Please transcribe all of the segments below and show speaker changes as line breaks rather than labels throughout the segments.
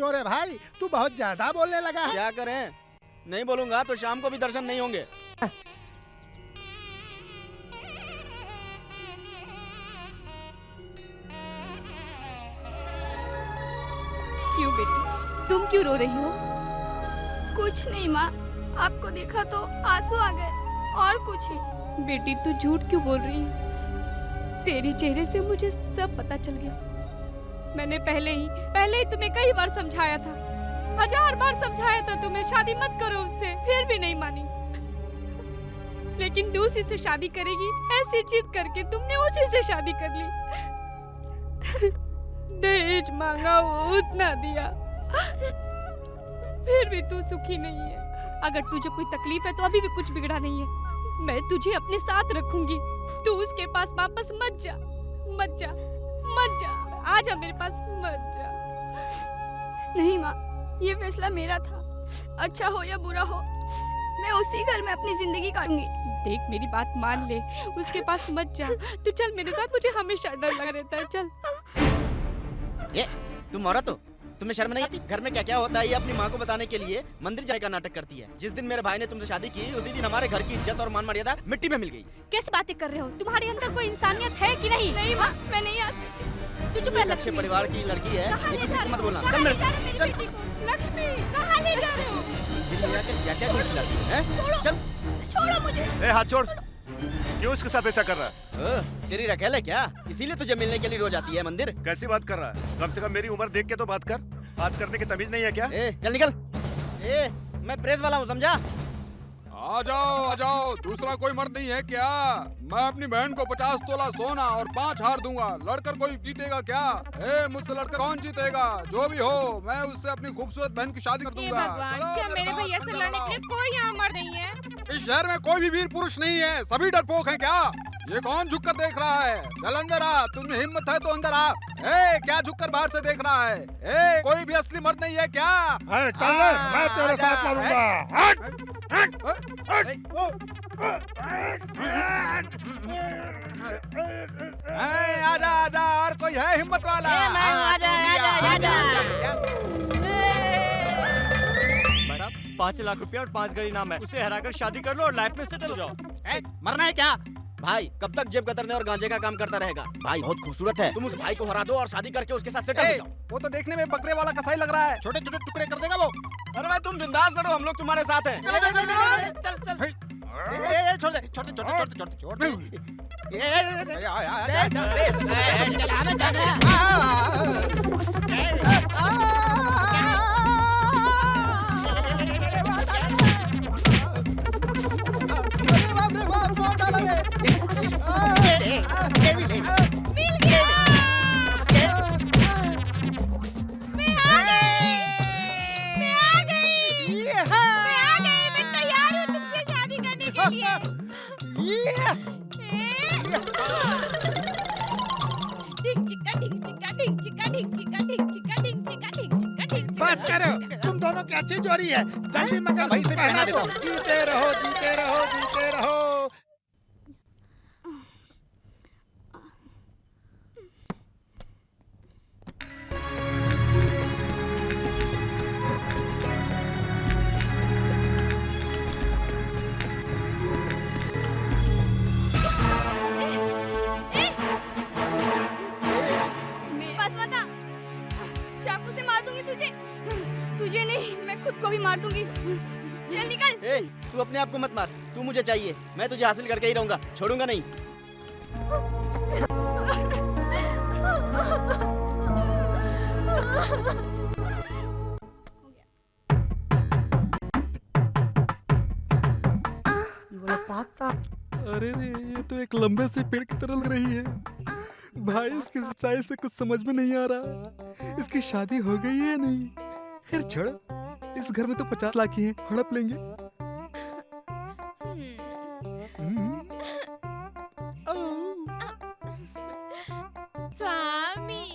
क्यों रे भाई, तू बहुत ज्यादा बोलने लगा है।
क्या करें, नहीं बोलूंगा तो शाम को भी दर्शन नहीं होंगे।
क्यों बेटी, तुम क्यों रो रही हो?
कुछ नहीं माँ, आपको देखा तो आंसू आ गए, और कुछ नहीं।
बेटी तू झूठ क्यों बोल रही है? तेरे चेहरे से मुझे सब पता चल गया। मैंने पहले ही तुम्हें कई बार समझाया था, 1000 बार समझाया था तुम्हें शादी मत करो उससे, फिर भी नहीं मानी। लेकिन तू उसी से शादी करेगी ऐसी जिद करके तुमने उसी से शादी कर ली। दहेज मांगा वो उतना दिया, फिर भी तू सुखी नहीं है। अगर तुझे कोई तकलीफ है तो अभी भी कुछ बिगड़ा नहीं है। मैं तुझे अपने साथ रखूंगी, तू उसके पास वापस मत जा, मत जा, मत जा, आजा मेरे पास, मत जा।
नहीं माँ, ये फैसला मेरा था। अच्छा हो या बुरा हो, मैं उसी घर में अपनी जिंदगी काटूंगी।
देख मेरी बात मान ले, उसके पास मत जा। तू चल मेरे साथ, मुझे हमेशा डर लगा रहता है। चल।
ये तुम औरत हो, तुम्हें शर्म नहीं आती? घर में क्या क्या होता है ये अपनी माँ को बताने के लिए मंदिर जाने का नाटक करती है। जिस दिन मेरे भाई ने तुमसे शादी की उसी दिन हमारे घर की इज्जत और मान मर्यादा मिट्टी में मिल गई।
कैसी बातें कर रहे हो? तुम्हारे अंदर कोई इंसानियत है कि नहीं?
नहीं माँ, मैं नहीं आ सकती।
तू चुप
ये
रह।
लक्ष्य परिवार की लड़की है,
कहाँ
ये
ले
किसी
जा
को
रहे
मत
हो?
बोलना।
कहाँ
चल
ले
मेरे
जा रहे हो
साथ,
मेरी
चल।
बेटी को? लक्ष्मी, कहाँ ले जा रहे हो?
दुनिया के क्या क्या देख जाती है? चल।
छोड़ो मुझे।
ए हाथ छोड़, क्यों इसके साथ ऐसा कर रहा है?
तेरी रखेल है क्या? इसीलिए तुझे मिलने के लिए रोज आती है मंदिर?
कैसी बात कर रहा है? कम से कम मेरी उम्र देख के तो बात कर। बात करने की तमीज नहीं है क्या?
चल निकल। मैं प्रेस वाला हूँ, समझा?
आ जाओ, दूसरा कोई मर्द नहीं है क्या? मैं अपनी बहन को 50 तोला सोना और 5 हार दूंगा। लड़कर कोई जीतेगा क्या? मुझसे लड़कर कौन जीतेगा? जो भी हो, मैं उससे अपनी खूबसूरत बहन की शादी कर दूंगा।
भगवान, क्या मेरे भैया से लड़ने के लिए कोई यहाँ मर्द नहीं है?
इस शहर में कोई भी वीर पुरुष नहीं है, सभी डरपोक हैं क्या? ये कौन झुक कर देख रहा है? चल अंदर आ, तुम्हें हिम्मत है तो अंदर आ। क्या झुक कर बाहर से देख रहा है? कोई भी असली मर्द नहीं है क्या?
चल ले, मैं तेरे साथ लड़ूंगा।
आजा, और कोई है हिम्मत वाला?
साहब 5 लाख रुपया और 5 गाड़ी नाम है, उसे हराकर शादी कर लो और लाइफ में सेटल हो जाओ।
मरना है क्या? भाई कब तक जेब कतरने और गांजे का काम करता रहेगा? भाई बहुत खूबसूरत है, तुम उस भाई को हरा दो और शादी करके उसके साथ सेटल हो जाओ।
वो तो देखने में बकरे वाला कसाई लग रहा है, छोटे छोटे टुकड़े कर देगा वो।
अरे भाई तुम बिंदास लड़ो, हम लोग तुम्हारे साथ हैं।
चल छोड़ दे, छोड़ दे।
बस करो, तुम दोनों की अच्छी जोड़ी है। जल्दी मगर
भाई से पहना देता हूँ।
जीते रहो, जीते रहो, जीते रहो।
बस मत आ, चाकू से मार दूंगी तुझे। तुझे नहीं, मैं खुद को भी मार दूंगी। चल निकल।
तू अपने आप को मत मार, तू मुझे चाहिए, मैं तुझे हासिल करके ही रहूंगा, छोड़ूंगा नहीं।
अरे रे, ये तो एक लंबे से पेड़ की तरह लग रही है। भाई इसकी सच्चाई से कुछ समझ में नहीं आ रहा। इसकी शादी हो गई है या नहीं? खैर छोड़, इस घर में तो 50 लाख ही हैं, हड़प लेंगे।
स्वामी,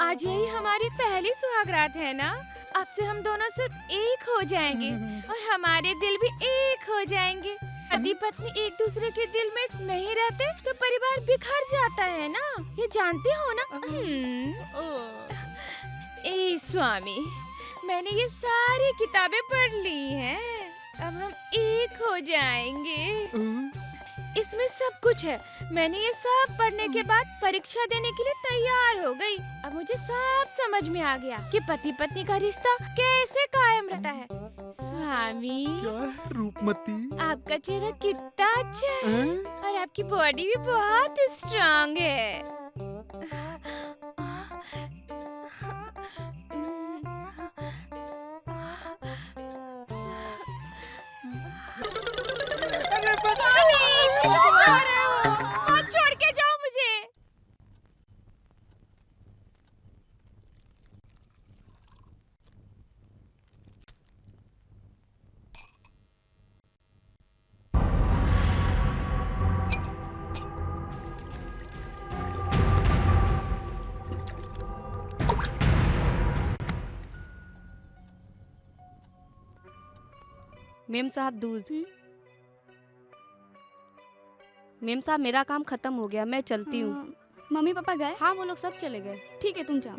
आज यही हमारी पहली सुहागरात है ना? अब से हम दोनों सिर्फ एक हो जाएंगे और हमारे दिल भी एक हो जाएंगे। पति पत्नी एक दूसरे के दिल में नहीं रहते तो परिवार बिखर जाता है ना, ये जानते हो ना? ए स्वामी, मैंने ये सारी किताबें पढ़ ली हैं। अब हम एक हो जाएंगे। इसमें सब कुछ है। मैंने ये सब पढ़ने के बाद परीक्षा देने के लिए तैयार हो गई। अब मुझे सब समझ में आ गया कि पति पत्नी का रिश्ता कैसे कायम रहता है। स्वामी,
क्या है रूपमती?
आपका चेहरा कितना अच्छा है और आपकी बॉडी भी बहुत स्ट्रांग है। मत छोड़ के जाओ मुझे।
मेम साहब दूध। मेम साहब मेरा काम खत्म हो गया, मैं चलती हूँ।
मम्मी पापा गए?
हाँ वो लोग सब चले गए।
ठीक है, तुम जाओ।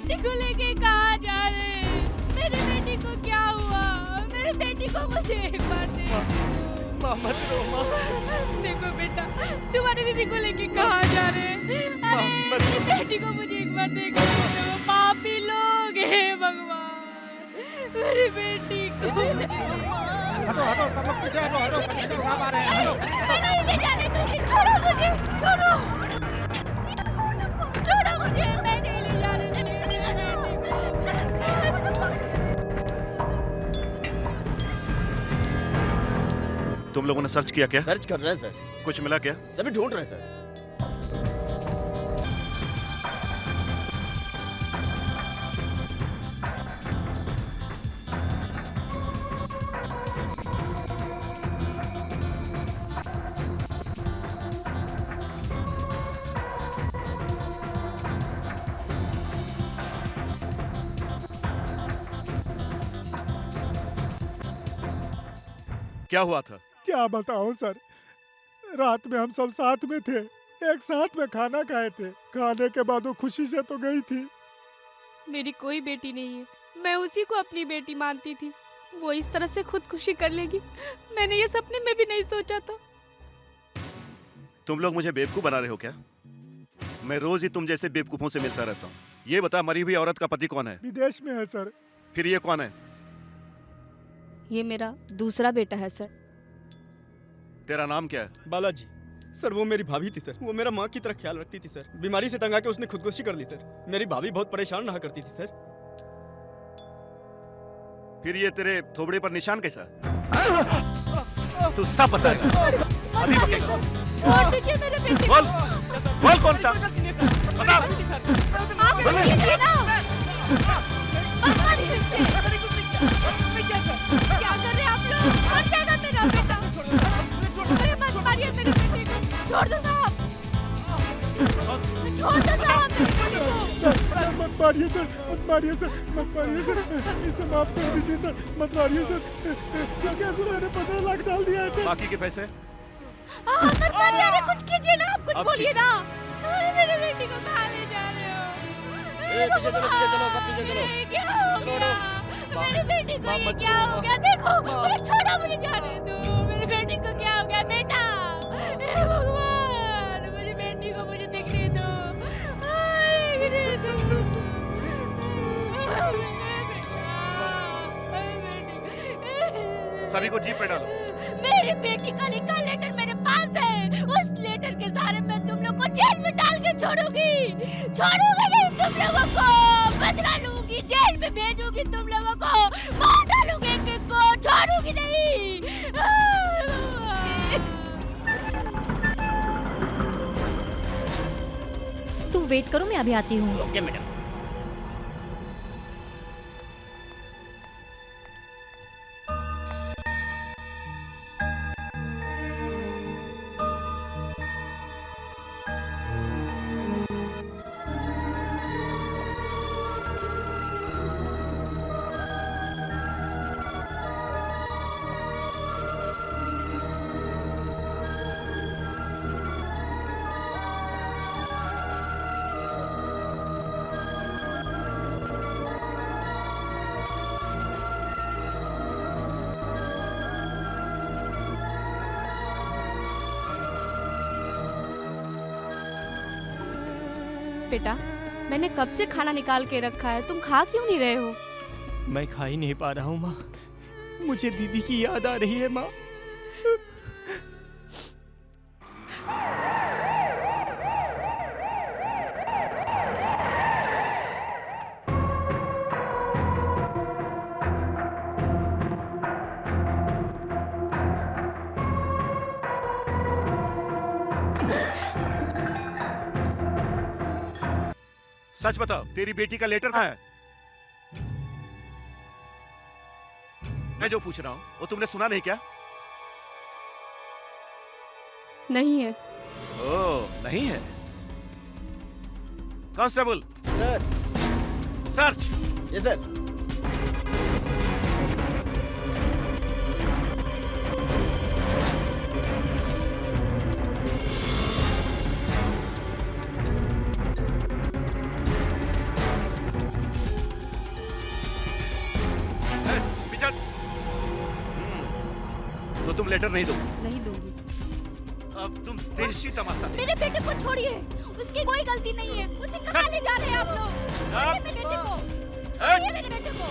बेटी को लेके कहाँ जा रहे हैं? मेरी बेटी को क्या हुआ? मेरी बेटी को मुझे एक बार
मत रो माँ।
देखो बेटा, तुम्हारी दीदी को लेके कहाँ जा रहे हैं? अरे मेरी बेटी को मुझे एक बार देखो। वो पापी लोग हैं भगवान। मेरी बेटी को
हटो हटो, सब लोग पीछे हटो हटो, कमिश्नर साहब आ रहे हैं। हटो।
मैं नहीं ले जाने दूंगी। छोड़ो मुझे, छोड़ो मुझे, मैं नहीं ले जाने दूंगी।
तुम लोगों ने सर्च किया क्या?
सर्च कर रहे हैं सर।
कुछ मिला क्या?
सभी ढूंढ रहे हैं सर।
क्या हुआ था?
क्या बताऊं सर, रात में हम सब साथ में थे, एक साथ में खाना खाए थे। खाने के बाद वो खुशी से तो गई थी।
मेरी कोई बेटी नहीं है, मैं उसी को अपनी बेटी मानती थी। वो इस तरह से खुदकुशी कर लेगी, मैंने ये सपने में भी नहीं सोचा था।
तुम लोग मुझे बेवकूफ बना रहे हो क्या? मैं रोज ही तुम जैसे बेवकूफों से मिलता रहता हूँ। ये बता, मरी हुई औरत का पति कौन है?
विदेश में है सर।
फिर ये कौन है?
ये मेरा दूसरा बेटा है सर।
तेरा नाम क्या है?
बालाजी। सर वो मेरी भाभी थी सर, वो मेरा माँ की तरह ख्याल रखती थी सर। बीमारी से तंग आके उसने खुदकुशी कर ली सर। मेरी भाभी बहुत परेशान रहा करती थी सर।
फिर ये तेरे थोबड़े पर निशान कैसा? तू सब बताएगा, अभी बकेगा।
छोड़ दीजिए मेरे बेटे को।
बोल कौन था? बता।
आप लीजिए ना। क्या कर रहे हैं आप लोग? मर जाएगा मेरा बेटा। अरे मत मारिए मेरे बेटे को। छोड़ दो साहब। छोड़ दो साहब मेरे बेटे को।
मत मारिए सर, मत मारिए सर, मत मारिए सर, इसे माफ कर दीजिए सर, मत मारिए सर। क्या मैंने 15 लाख डाल दिया है सर।
बाकी के पैसे?
मत मारिए, अरे कुछ कीजिए ना, आप कुछ बोलिए ना। अरे मेरे बेटी को कहाँ ले जा रहे हो?
पीछे चलो, पीछे चलो, सब पीछे चलो।
ये क्या हो गया? मेरे बेटी को ये क्या हो गया? देखो, मुझे छोड़ो, मुझे जाने दो। मेरे बेटी को क्या हो गया बेटा? हे भगवान, मेरी बेटी को मुझे देखने दो। देखने दो।
सभी को जीप पे डालो।
मेरी बेटी का लिखा लेटर मेरे पास है। उस लेटर के सहारे मैं तुम लोग को जेल में डाल के छोड़ूंगी। छोड़ूंगी नहीं तुम लोगों को।
बदला लूंगी, जेल में भेजूंगी तुम लोगों को, मार डालूंगी एक-एक को, छोड़ूंगी नहीं।
तुम वेट करो, मैं अभी आती हूँ।
Okay madam.
बेटा, मैंने कब से खाना निकाल के रखा है, तुम खा क्यों नहीं रहे हो?
मैं खा ही नहीं पा रहा हूँ माँ, मुझे दीदी की याद आ रही है माँ।
सच बताओ, तेरी बेटी का लेटर कहाँ है? मैं जो पूछ रहा हूँ वो तुमने सुना नहीं क्या?
नहीं है।
ओह, नहीं है। Constable,
sir.
Search.
Yes sir.
तो तुम लेटर नहीं दो?
नहीं दूंगी।
अब तुम देशी तमाशा।
मेरे बेटे को छोड़िए, उसकी कोई गलती नहीं है। उसे कहाँ ले जा रहे हैं आप लोग? छोड़िए मेरे बेटे को, छोड़िए मेरे बेटे को।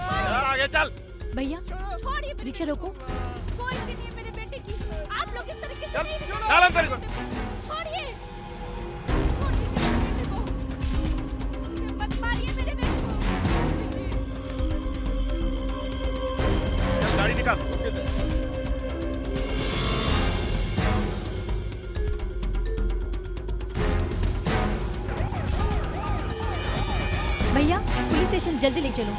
आगे चल।
भैया,
छोड़िए
रिक्शा रोको।
कोई गलती नहीं है मेरे बेटे की। आप लोग इस तरीके से नहीं
चल अंदर को।
छोड़िए, छोड़िए मेरे बेटे को, मत मारिए मेरे बेटे को।
चल गाड़ी निकाल।
भैया, पुलिस स्टेशन जल्दी ले चलो।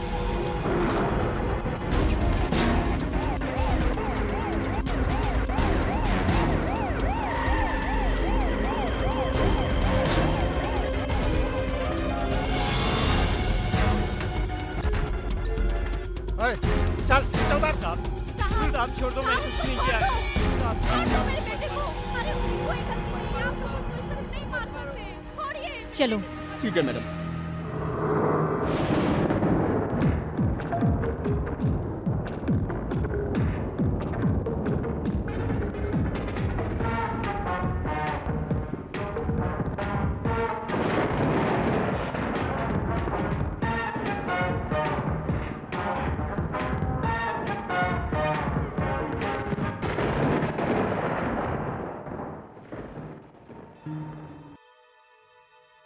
चल चौधर
साहब, साहब छोड़ दो, मैंने कुछ नहीं किया है। साहब,
छोड़ दो मेरे बेटे को। अरे उसकी कोई गलती नहीं है, आप लोग उसको इस तरह नहीं मार सकते। छोड़िए।
चलो।
ठीक है मैडम।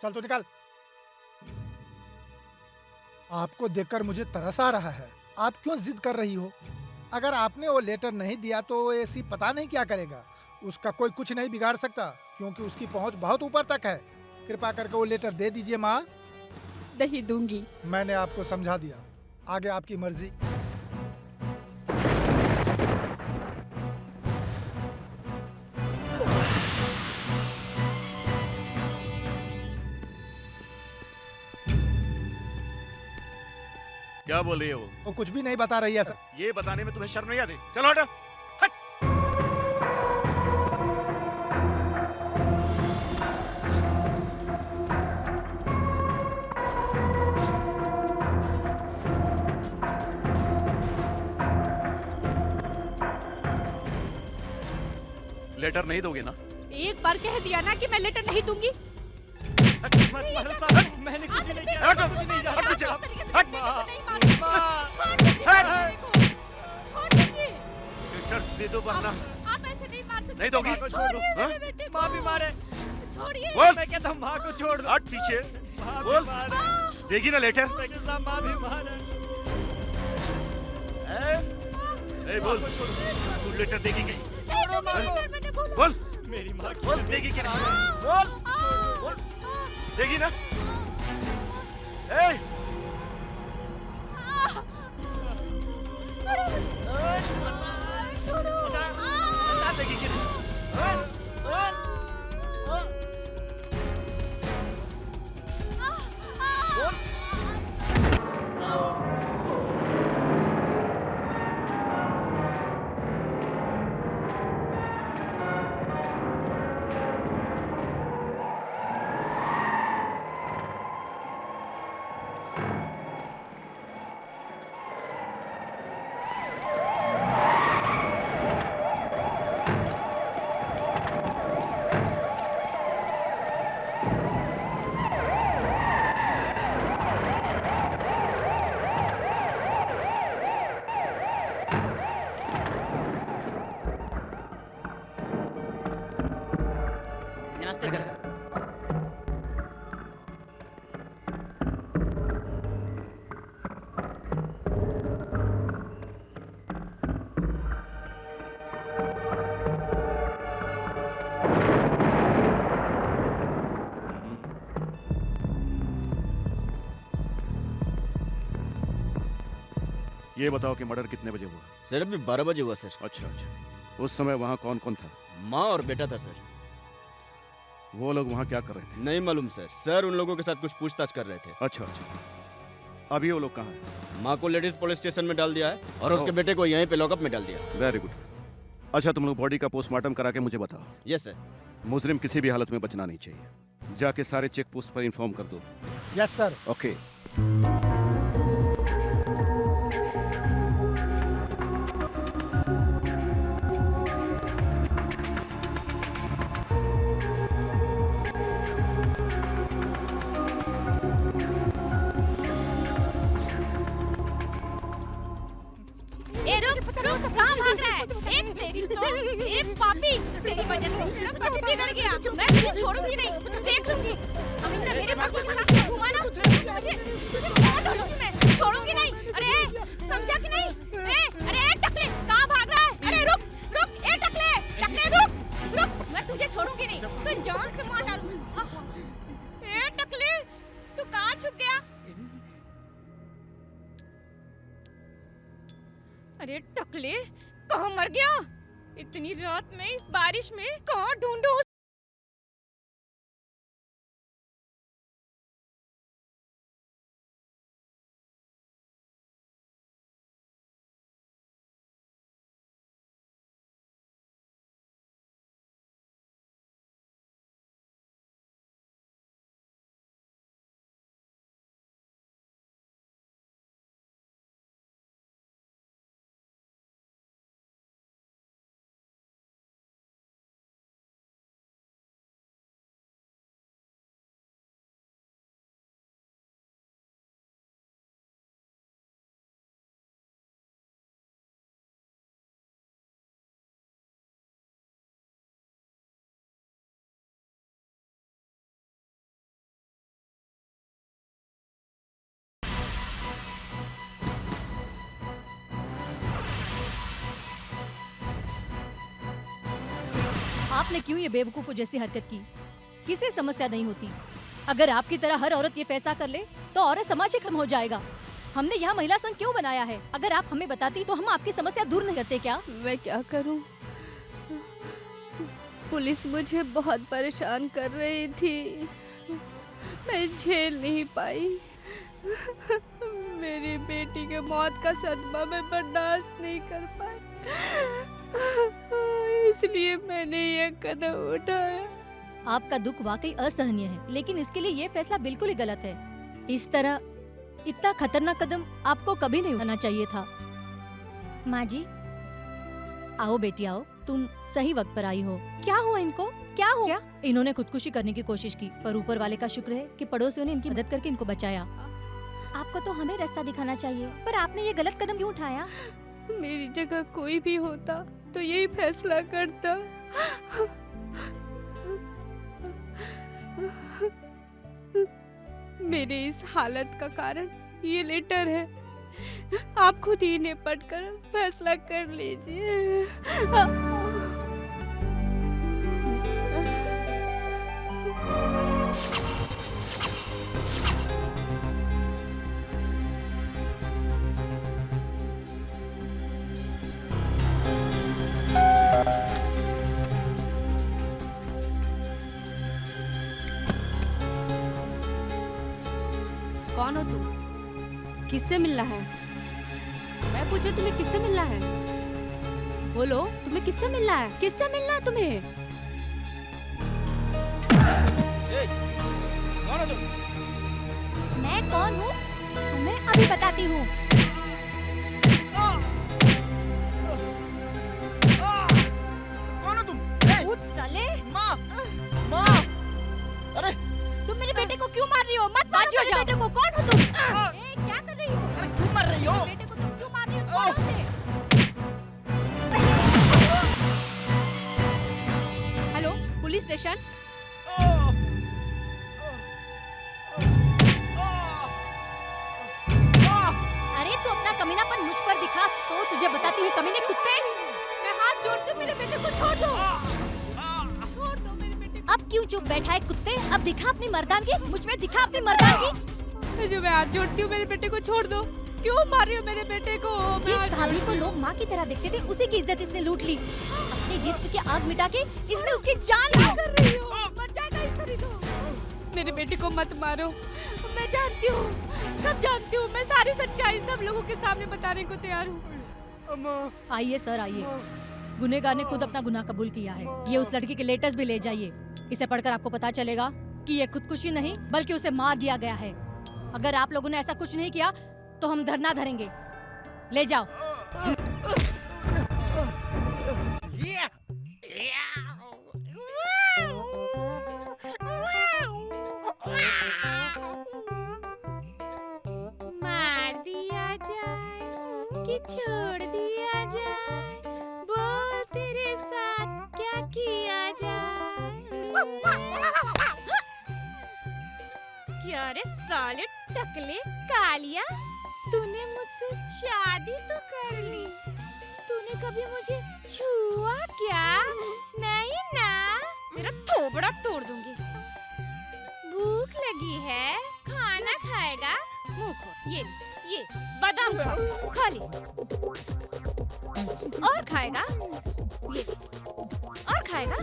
चल तो निकाल। आपको देखकर मुझे तरस आ रहा है। आप क्यों जिद कर रही हो? अगर आपने वो लेटर नहीं दिया तो एसी पता नहीं क्या करेगा। उसका कोई कुछ नहीं बिगाड़ सकता क्योंकि उसकी पहुंच बहुत ऊपर तक है। कृपा करके वो लेटर दे दीजिए माँ।
नहीं दूंगी।
मैंने आपको समझा दिया, आगे आपकी मर्जी।
क्या बोल रही है वो?
वो कुछ भी नहीं बता रही है सर।
ये बताने में तुम्हें शर्म नहीं आती? चलो हटो। लेटर नहीं दोगे ना?
एक बार कह दिया ना कि मैं लेटर नहीं दूंगी।
मत मारो साहब, मैंने कुछ नहीं किया।
हट,
कुछ नहीं
हट पीछे।
हट,
लेटर दे दो वरना
आप ऐसे नहीं मार सकते।
नहीं दोगी?
माँ को छोड़ दो।
हाँ?
माँ भी मारे।
छोड़िए।
बोल।
मैं कहता हूँ माँ को छोड़ दो।
हट पीछे।
माँ भी
बोल।
मारे।
देगी ना लेटर?
साहब माँ बीमार है।
ए बोल, तू लेटर देगी क्या? बोल,
मेरी माँ की
बोल देगी क्या? बोल, बोल, देगी ना? ए, बता देगी कि नहीं?
नमस्ते सर।
ये बताओ कि मर्डर कितने बजे हुआ?
सर अभी 12 बजे हुआ सर।
अच्छा अच्छा, उस समय वहाँ कौन कौन था?
माँ और बेटा था सर।
वो लोग वहाँ क्या कर रहे थे?
नहीं मालूम सर। सर उन लोगों के साथ कुछ पूछताछ कर रहे थे।
अच्छा अच्छा, अभी वो लोग कहाँ हैं?
माँ को लेडीज पुलिस स्टेशन में डाल दिया है और उसके
ओह।
बेटे को यहीं पे लॉकअप में डाल दिया।
Very good. अच्छा, तुम लोग बॉडी का पोस्टमार्टम करा के मुझे बताओ।
Yes sir.
मुजरिम किसी भी हालत में बचना नहीं चाहिए। जाके सारे चेक पोस्ट पर इन्फॉर्म कर दो।
Yes sir.
ओके।
ए रुक रुक, कहाँ भाग रहा है? ए तेरी तो, ए पापी, तेरी वजह से मेरा पति बिगड़ गया। मैं तुझे छोड़ूंगी नहीं, देख लूंगी। अमिंदर मेरे पति के साथ घुमाना, तुझे छोड़ दूंगी मैं, छोड़ूंगी नहीं। अरे समझा कि नहीं? अरे टकले, कहाँ भाग रहा है? अरे रुक रुक, ए टकले, टकले रुक रुक, मैं तुझे छोड़ूंगी नहीं, तुझे जान से मार डालूंगी। ए टकले, तू कहाँ छुप गया? अरे टकले, कहाँ मर गया? इतनी रात में इस बारिश में कहाँ ढूंढूं?
आपने क्यों ये बेवकूफों जैसी हरकत की? किसी समस्या नहीं होती। अगर आपकी तरह हर औरत ये फैसला कर ले तो औरत समाज ही खत्म हो जाएगा। हमने यहाँ महिला संघ क्यों बनाया है? अगर आप हमें बताती तो हम आपकी समस्या दूर नहीं करते क्या?
मैं क्या करूं? पुलिस मुझे बहुत परेशान कर रही थी, मैं झेल नहीं पाई। मेरी बेटी के मौत का सदमा मैं बर्दाश्त नहीं कर पाई, इसलिए मैंने ये कदम उठाया।
आपका दुख वाकई असहनीय है, लेकिन इसके लिए ये फैसला बिल्कुल ही गलत है। इस तरह इतना खतरनाक कदम आपको कभी नहीं उठाना चाहिए था। माँ जी, आओ बेटी आओ, तुम सही वक्त पर आई हो। क्या हुआ इनको? क्या हो गया? इन्होंने खुदकुशी करने की कोशिश की, पर ऊपर वाले का शुक्र है कि पड़ोसियों ने इनकी मदद करके इनको बचाया। आपको तो हमें रास्ता दिखाना चाहिए, पर आपने ये गलत कदम क्यों उठाया?
मेरी जगह कोई भी होता तो यही फैसला करता। मेरे इस हालत का कारण ये लेटर है। आप खुद ही निपट कर फैसला कर लीजिए। कौन हो तुम? किससे मिलना है? मैं पूछे तुम्हें किससे मिलना है? बोलो, तुम्हें किससे मिलना है? किससे मिलना है तुम्हें?
कौन हो तुम?
मैं कौन हूँ तुम्हें अभी बताती हूँ।
कौन हो तुम?
उठ साले।
माँ! माँ! अरे
तुम मेरे बेटे को क्यों मार रही हो? मत मारो मेरे बेटे को। कौन हो तुम? ए, क्या कर रही हो?
अरे क्यों मर रही हो?
मेरे बेटे को तुम क्यों मार रही हो? छोड़ो उसे।
Hello, police station.
अरे तू अपना कमीनापन मुझ पर दिखा तो तुझे बताती हूँ कमीने कुत्ते।
मैं हाथ जोड़ती हूँ, मेरे बेटे को छोड़ दो। छोड़ दो मेरे बेटे को।
अब क्यों चुप बैठा है कुत्ते? अब दिखा अपनी मर्दानगी, मुझ में दिखा अपनी मर्दानगी।
जो मैं हाथ जोड़ती हूँ, मेरे बेटे को छोड़ दो। क्यों मार रही हो मेरे बेटे को?
जिस भाभी को लोग माँ की तरह देखते थे, उसी की इज्जत इसने लूट ली। अपने जिस्म की आग मिटा के इसने उसकी जान ली।
कर रही हो? मर जाएगा इस तरह तो। मेरे बेटे को मत मारो। मैं जानती हूँ, सब जानती हूँ। मैं सारी सच्चाई सब लोगों के सामने बताने को तैयार हूँ।
आइए सर, आइए। गुनहगार ने खुद अपना गुनाह कबूल किया है। ये उस लड़की के लेटर्स भी ले जाइए। इसे पढ़कर आपको पता चलेगा कि ये खुदकुशी नहीं बल्कि उसे मार दिया गया है। अगर आप लोगों ने ऐसा कुछ नहीं किया तो हम धरना धरेंगे। ले जाओ।
मार दिया जाए कि छोड़ दिया जाए, बोल तेरे साथ क्या किया जाए। क्या रे साले टकले कालिया, तूने मुझसे शादी तो कर ली, तूने कभी मुझे छुआ क्या? नहीं ना, तेरा थोबड़ा तोड़ दूंगी। भूख लगी है, खाना खाएगा? मुंह खोल, ये बादाम खा ले। और खाएगा? ये ले। और खाएगा?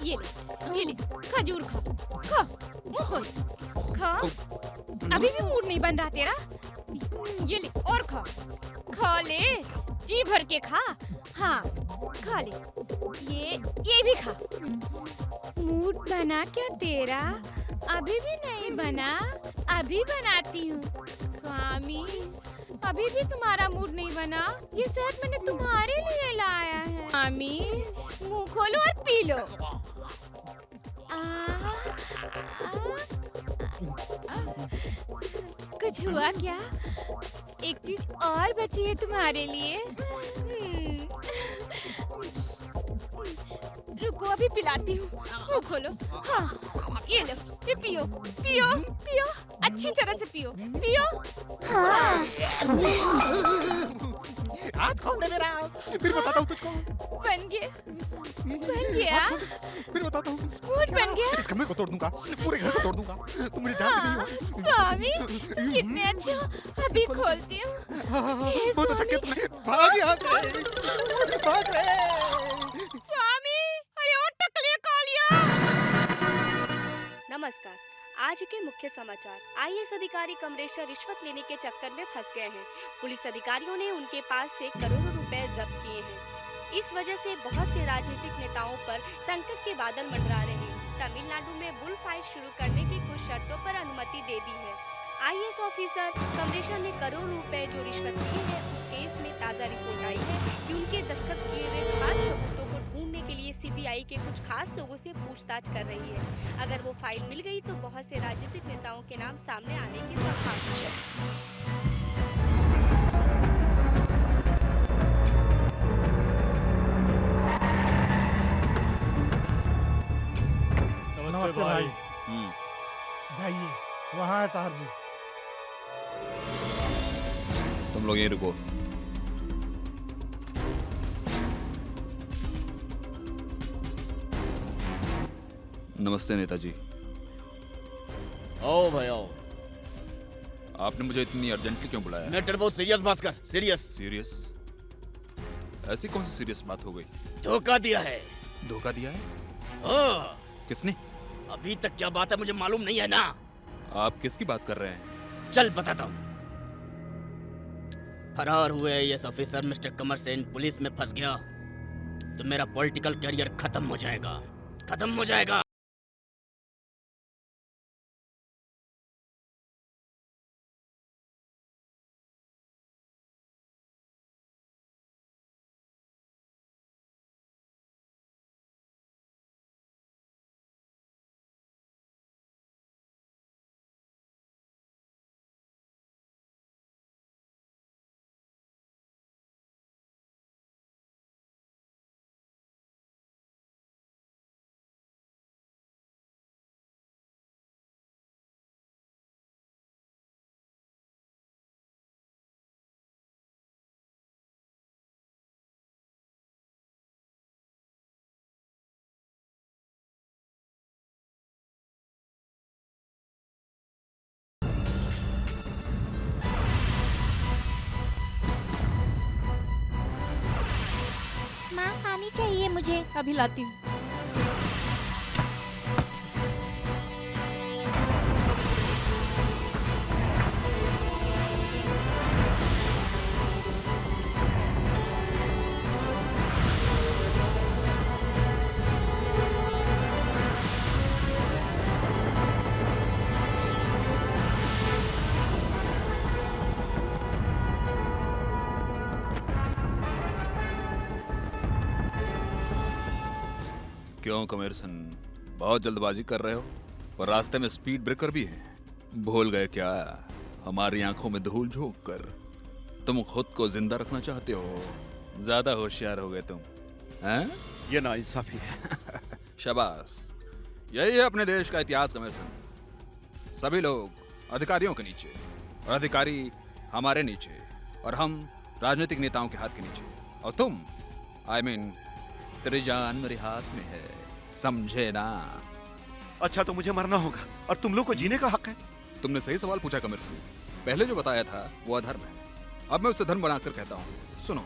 ये ले खजूर खा, खा मुंह खोल, खा। अभी भी मूड नहीं बन रहा तेरा? ये ले और खा ले, जी भर के खा। हाँ खा ले, ये भी खा। मूड बना क्या तेरा? अभी भी नहीं बना? अभी बनाती हूँ। स्वामी, अभी भी तुम्हारा मूड नहीं बना? ये शहद मैंने तुम्हारे लिए लाया है। स्वामी, मुंह खोलो और पी लो। कुछ हुआ क्या? एक चीज और बची है तुम्हारे लिए। रुको अभी पिलाती हूँ। मुंह खोलो। हाँ ये लो, ये पियो पियो पियो, अच्छी तरह से पियो पियो। हाँ।
हाथ खोल दे मेरा।
फिर बताता हूँ तुझको।
बन गया
फिर बताता हूँ।
मूड बन गया।
इस कमरे को तोड़ दूंगा, पूरे घर को तोड़ दूंगा। तुम मुझे जानती नहीं हो।
स्वामी कितने अच्छे हो। अभी खोलती हूँ।
बहुत अच्छा किया तुमने। भाग यहाँ से, भाग रे।
स्वामी, अरे ओ टकले कालिया।
नमस्कार, आज के मुख्य समाचार। आईएएस अधिकारी कमरेशर रिश्वत लेने के चक्कर में फंस गए हैं। पुलिस अधिकारियों ने उनके पास से करोड़ों रुपए जब्त किए हैं। इस वजह से बहुत से राजनीतिक नेताओं पर संकट के बादल मंडरा रहे हैं। तमिलनाडु में बुल फाइट शुरू करने की कुछ शर्तों पर अनुमति दे दी है। आईएएस ऑफिसर कमरेशर ने करोड़ों रुपए जो रिश्वत लिए हैं, उस केस में ताज़ा रिपोर्ट आई है कि उनके दस्तखत किए हुए खास सबूतों को ढूंढने के लिए सीबीआई के कुछ खास लोगों से पूछताछ कर रही है। अगर वो फाइल मिल गई तो बहुत से राजनीतिक नेताओं के नाम सामने आने की संभावना है।
नमस्ते भाई।
साहब जी।
तुम लोग यहीं रुको। नमस्ते नेताजी।
आओ भाई आओ।
आपने मुझे इतनी अर्जेंटली क्यों बुलाया?
मैटर बहुत सीरियस भास्कर, सीरियस।
सीरियस? ऐसी कौन सी सीरियस बात हो गई?
धोखा दिया है।
धोखा दिया है?
हाँ,
किसने?
अभी तक क्या बात है मुझे मालूम नहीं है ना।
आप किसकी बात कर रहे हैं?
चल बताता हूँ। फरार हुए आईएएस ऑफिसर मिस्टर कमर सेन पुलिस में फंस गया तो मेरा पॉलिटिकल करियर खत्म हो जाएगा, खत्म हो जाएगा।
माँ पानी चाहिए मुझे।
अभी लाती हूँ।
क्यों कमेरसन, बहुत जल्दबाजी कर रहे हो? पर रास्ते में स्पीड ब्रेकर भी है। भूल गए क्या? हमारी आंखों में धूल झोंक कर तुम खुद को जिंदा रखना चाहते हो। ज्यादा होशियार हो गए तुम, हैं?
ये नाइंसाफी है।
शाबाश, यही है अपने देश का इतिहास कमेरसन। सभी लोग अधिकारियों के नीचे और अधिकारी हमारे नीचे और हम राजनीतिक नेताओं के हाथ के नीचे। और तुम, I mean, तेरी जान मेरे हाथ में है, समझे ना?
अच्छा तो मुझे मरना होगा और तुम लोग को जीने का हक है।
तुमने सही सवाल पूछा कमेरसन। पहले जो बताया था वो अधर्म है, अब मैं उसे धर्म बनाकर कहता हूँ। सुनो,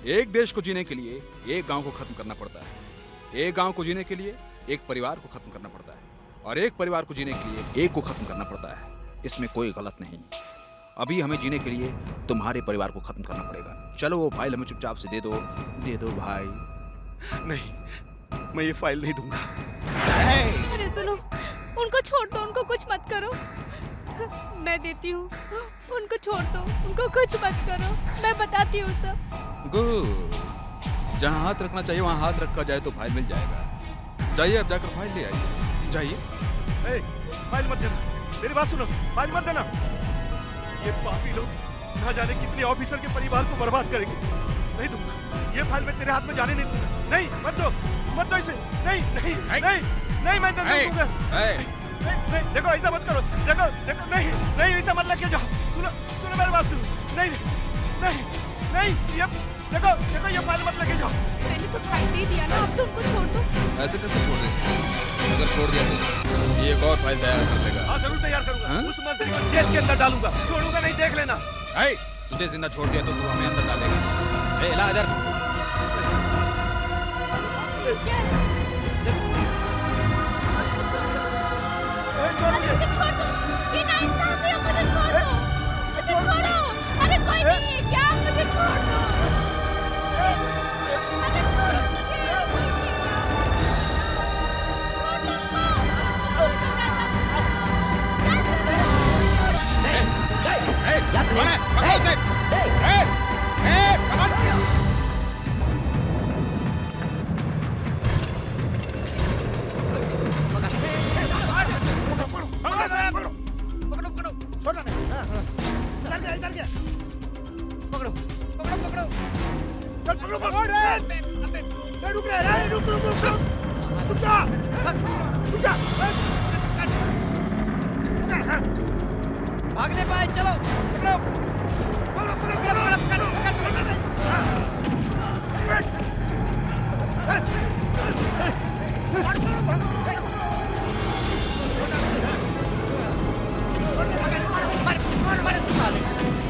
एक देश को जीने के लिए एक गांव को खत्म करना पड़ता है, एक गांव को जीने के लिए एक परिवार को खत्म करना पड़ता है, और एक परिवार को जीने के लिए एक को खत्म करना पड़ता है। इसमें कोई गलत नहीं। अभी हमें जीने के लिए तुम्हारे परिवार को खत्म करना पड़ेगा। चलो वो फाइल हमें चुपचाप से दे दो भाई।
नहीं, मैं ये फाइल नहीं दूंगा।
अरे सुनो, उनको छोड़ दो, उनको कुछ मत करो। मैं देती हूँ, उनको छोड़ दो, उनको कुछ मत करो, मैं बताती हूँ सब।
गुड, जहाँ हाथ रखना चाहिए वहाँ हाथ रखा जाए तो फाइल मिल जाएगा। जाइए अब जाकर फाइल ले आइए, जाइए।
फाइल मत देना, मेरी बात सुनो, फाइल मत देना। ये पापी लोग ना जाने कितने ऑफिसर के परिवार को बर्बाद करेंगे। नहीं दूंगा, ये फाइल मैं तेरे हाथ में जाने नहीं दूंगा। नहीं, मत दो इसे। नहीं नहीं नहीं नहीं, मैं नहीं दूंगा। नहीं, देखो ऐसा मत करो। देखो, नहीं नहीं, ऐसा मत लग जाओ। सुनो मेरी बात सुनो। नहीं नहीं नहीं, ये देखो, ये फाइल मत लेके जाओ।
मैंने तो फाइल दे दिया ना, अब तो उनको छोड़ दो।
ऐसे कैसे छोड़ दे इसको? अगर छोड़ दिया तो ये एक और फाइल तैयार कर देगा।
हाँ जरूर तैयार करूंगा। उस मंत्री को जेल के अंदर डालूंगा, छोड़ूंगा नहीं, देख लेना।
तुझे जिंदा छोड़ दिया तो तू हमें अंदर डालेगा। ला इधर।
ये नाइंसाफी है, मुझे छोड़ दो, मुझे छोड़ो। अरे कोई नहीं है क्या, मुझे छोड़ दो। अरे छोड़ो
भागने पाए चलो पकड़ो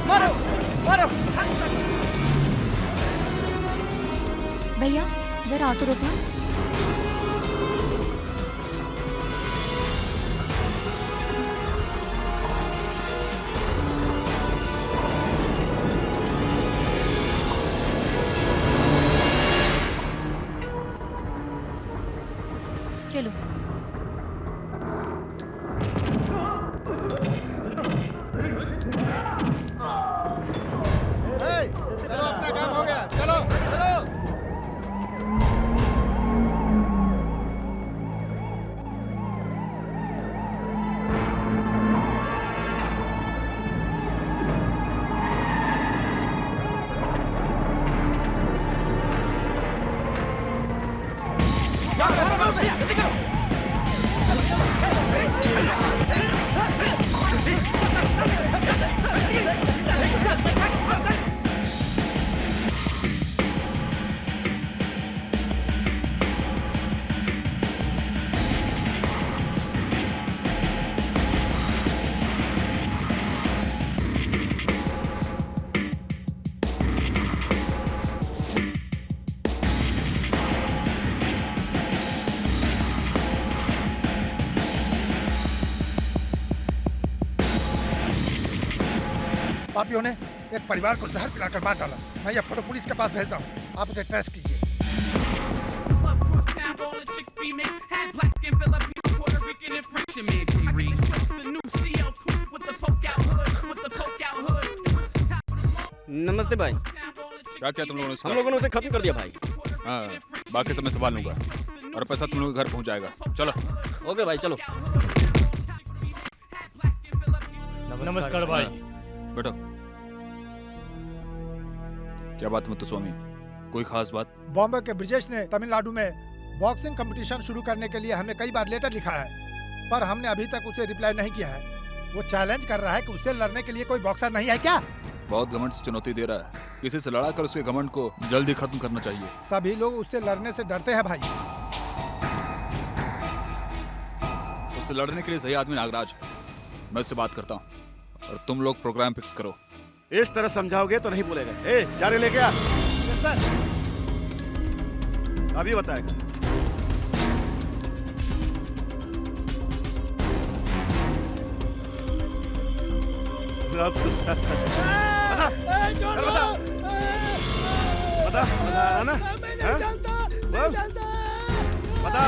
मारो मारो
भैया जरा ऑटो रोकना। चलो
चलो अपना काम हो गया, चलो
चलो
पापियों ने एक परिवार को जहर पिलाकर मार डाला। मैं यह फोटो पुलिस के पास भेजता हूँ, आप उसे ट्रेस कीजिए।
नमस्ते भाई।
क्या क्या तुम लोगों ने
हम लोगों ने उसे खत्म कर दिया भाई।
हाँ, बाकी सब मैं संभाल लूंगा और पैसा तुम लोगों के घर पहुंच जाएगा। चलो
ओके भाई चलो।
नमस्कार भाई।
बैठो। क्या बात मुत्तुस्वामी, कोई खास बात?
बॉम्बे के ब्रिजेश ने तमिलनाडु में बॉक्सिंग कंपटीशन शुरू करने के लिए हमें कई बार लेटर लिखा है, पर हमने अभी तक उसे रिप्लाई नहीं किया है। वो चैलेंज कर रहा है कि उससे लड़ने के लिए कोई बॉक्सर नहीं है क्या?
बहुत घमंड से चुनौती दे रहा है। किसी से लड़ा कर उसके घमंड को जल्दी खत्म करना चाहिए।
सभी लोग उससे लड़ने से डरते हैं भाई।
उससे लड़ने के लिए सही आदमी नागराज है। मैं उससे बात करता हूँ और तुम लोग प्रोग्राम फिक्स करो।
इस तरह समझाओगे तो नहीं बोलेगा। ए, जा रे लेके आ।
सर
अभी बताएगा। बता ना। बता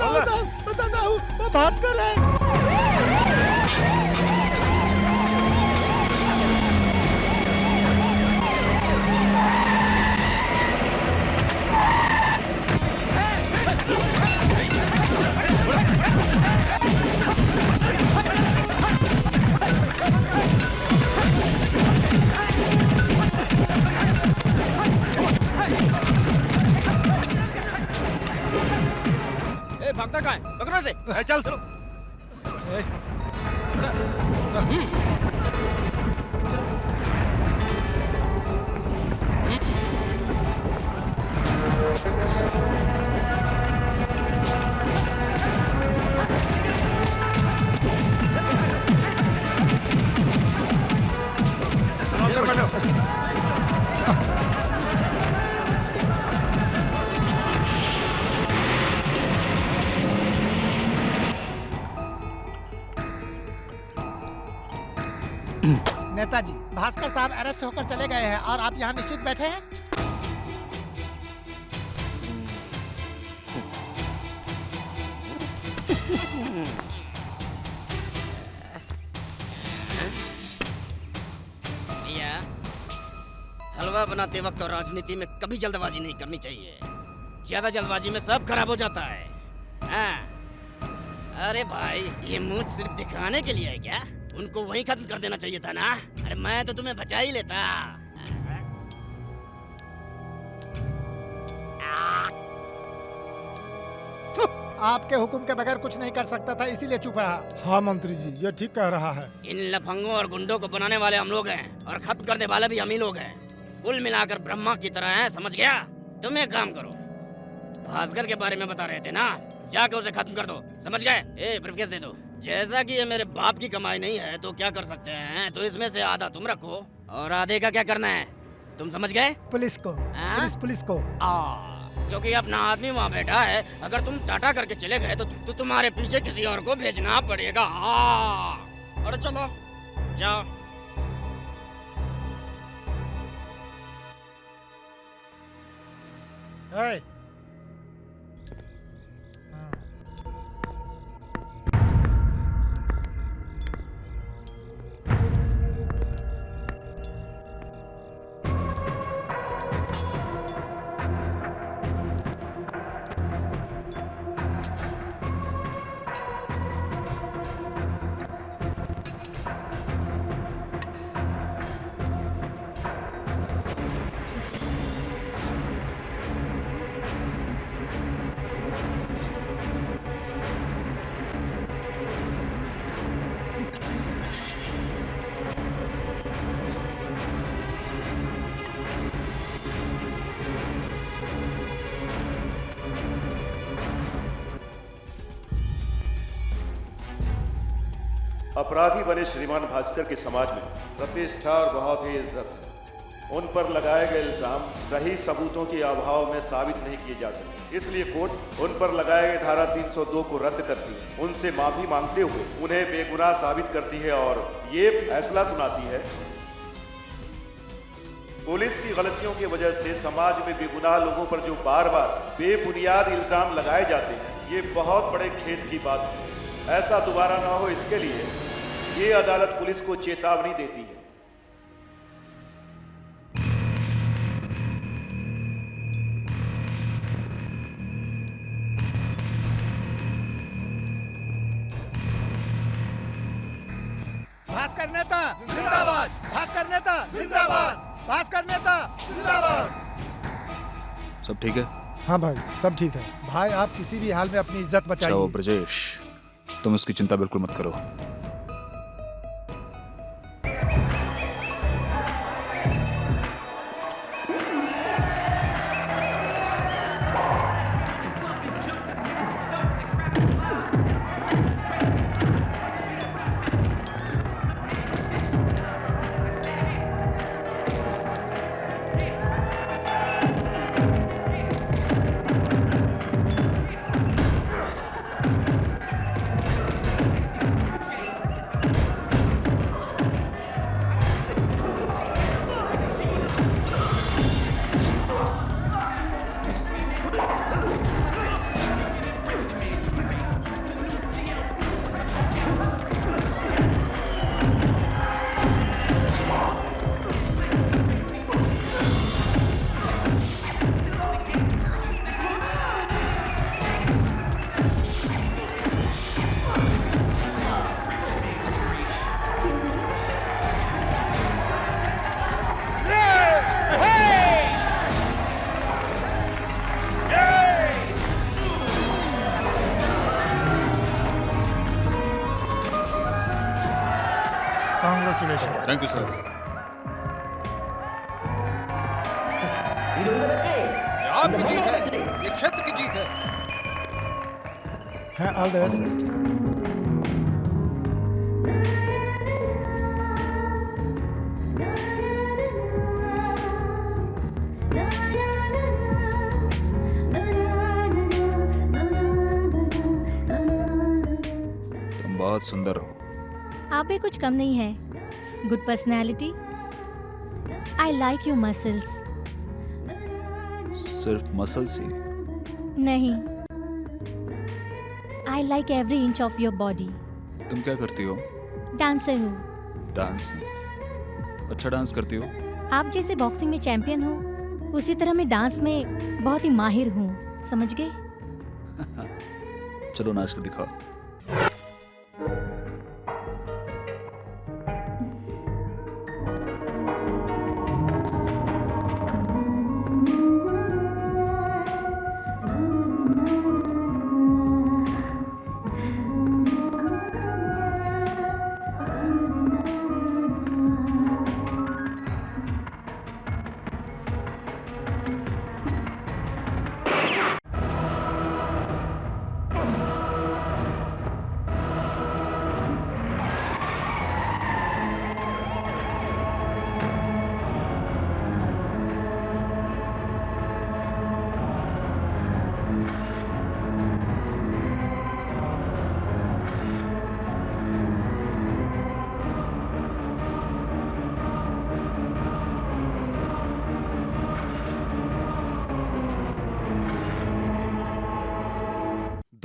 बोल
बताता हूँ, वो भास्कर है।
भागता कहाँ है? पकड़ो इसे।
चल चलो।
नेताजी, भास्कर साहब अरेस्ट होकर चले गए हैं और आप यहाँ निश्चित बैठे हैं।
भैया, हलवा बनाते वक्त और राजनीति में कभी जल्दबाजी नहीं करनी चाहिए। ज्यादा जल्दबाजी में सब खराब हो जाता है। हाँ। अरे भाई, ये मुझ सिर्फ दिखाने के लिए है क्या? उनको वहीं खत्म कर देना चाहिए था ना। अरे मैं तो तुम्हें बचा ही लेता।
आपके हुक्म के बगैर कुछ नहीं कर सकता था, इसीलिए चुप रहा। हाँ मंत्री जी, ये ठीक कह रहा है।
इन लफंगों और गुंडों को बनाने वाले हम लोग हैं और खत्म करने वाले भी हम ही लोग हैं। कुल मिलाकर ब्रह्मा की तरह हैं, समझ गया? तुम एक काम करो, भास्कर के बारे में बता रहे थे ना, जाके उसे खत्म कर दो, समझ गए? ए ब्रीफकेस दे दो। जैसा कि ये मेरे बाप की कमाई नहीं है तो क्या कर सकते हैं, तो इसमें से आधा तुम रखो और आधे का क्या करना है, तुम समझ गए?
पुलिस को। पुलिस को।
क्योंकि अपना आदमी वहाँ बैठा है, अगर तुम टाटा करके चले गए तो तुम्हारे पीछे किसी और को भेजना पड़ेगा। और चलो जाओ।
Hey.
अपराधी बने श्रीमान भास्कर के समाज में प्रतिष्ठा और बहुत ही इज्जत है। उन पर लगाए गए इल्जाम सही सबूतों के अभाव में साबित नहीं किए जा सकते, इसलिए कोर्ट उन पर लगाए गए धारा 302 को रद्द करती है, उनसे माफी मांगते हुए उन्हें बेगुनाह साबित करती है और ये फैसला सुनाती है पुलिस की गलतियों की वजह से समाज में बेगुनाह लोगों पर जो बार बार बेबुनियाद इल्जाम लगाए जाते हैं, ये बहुत बड़े खेद की बात है। ऐसा दोबारा ना हो, इसके लिए ये अदालत पुलिस को चेतावनी देती है।
भास्कर नेता जिंदाबाद, भास्कर नेता जिंदाबाद, भास्कर नेता जिंदाबाद।
सब ठीक है?
हाँ भाई, सब ठीक है। भाई आप किसी भी हाल में अपनी इज्जत बचाइए।
जाओ ब्रजेश, तुम उसकी चिंता बिल्कुल मत करो।
Congratulations.
Thank you sir.
ये आपकी जीत है, ये क्षेत्र की जीत है।
All the best.
तुम बहुत सुंदर हो।
आप भी कुछ कम नहीं है। Good personality. I like your muscles.
सिर्फ मसल्स ही?
नहीं, I like every inch of your body.
तुम क्या करती हो?
डांसर हूँ।
डांस? अच्छा डांस करती हो?
आप जैसे बॉक्सिंग में चैंपियन हो, उसी तरह मैं डांस में बहुत ही माहिर हूँ, समझ गए?
चलो नाच कर दिखाओ।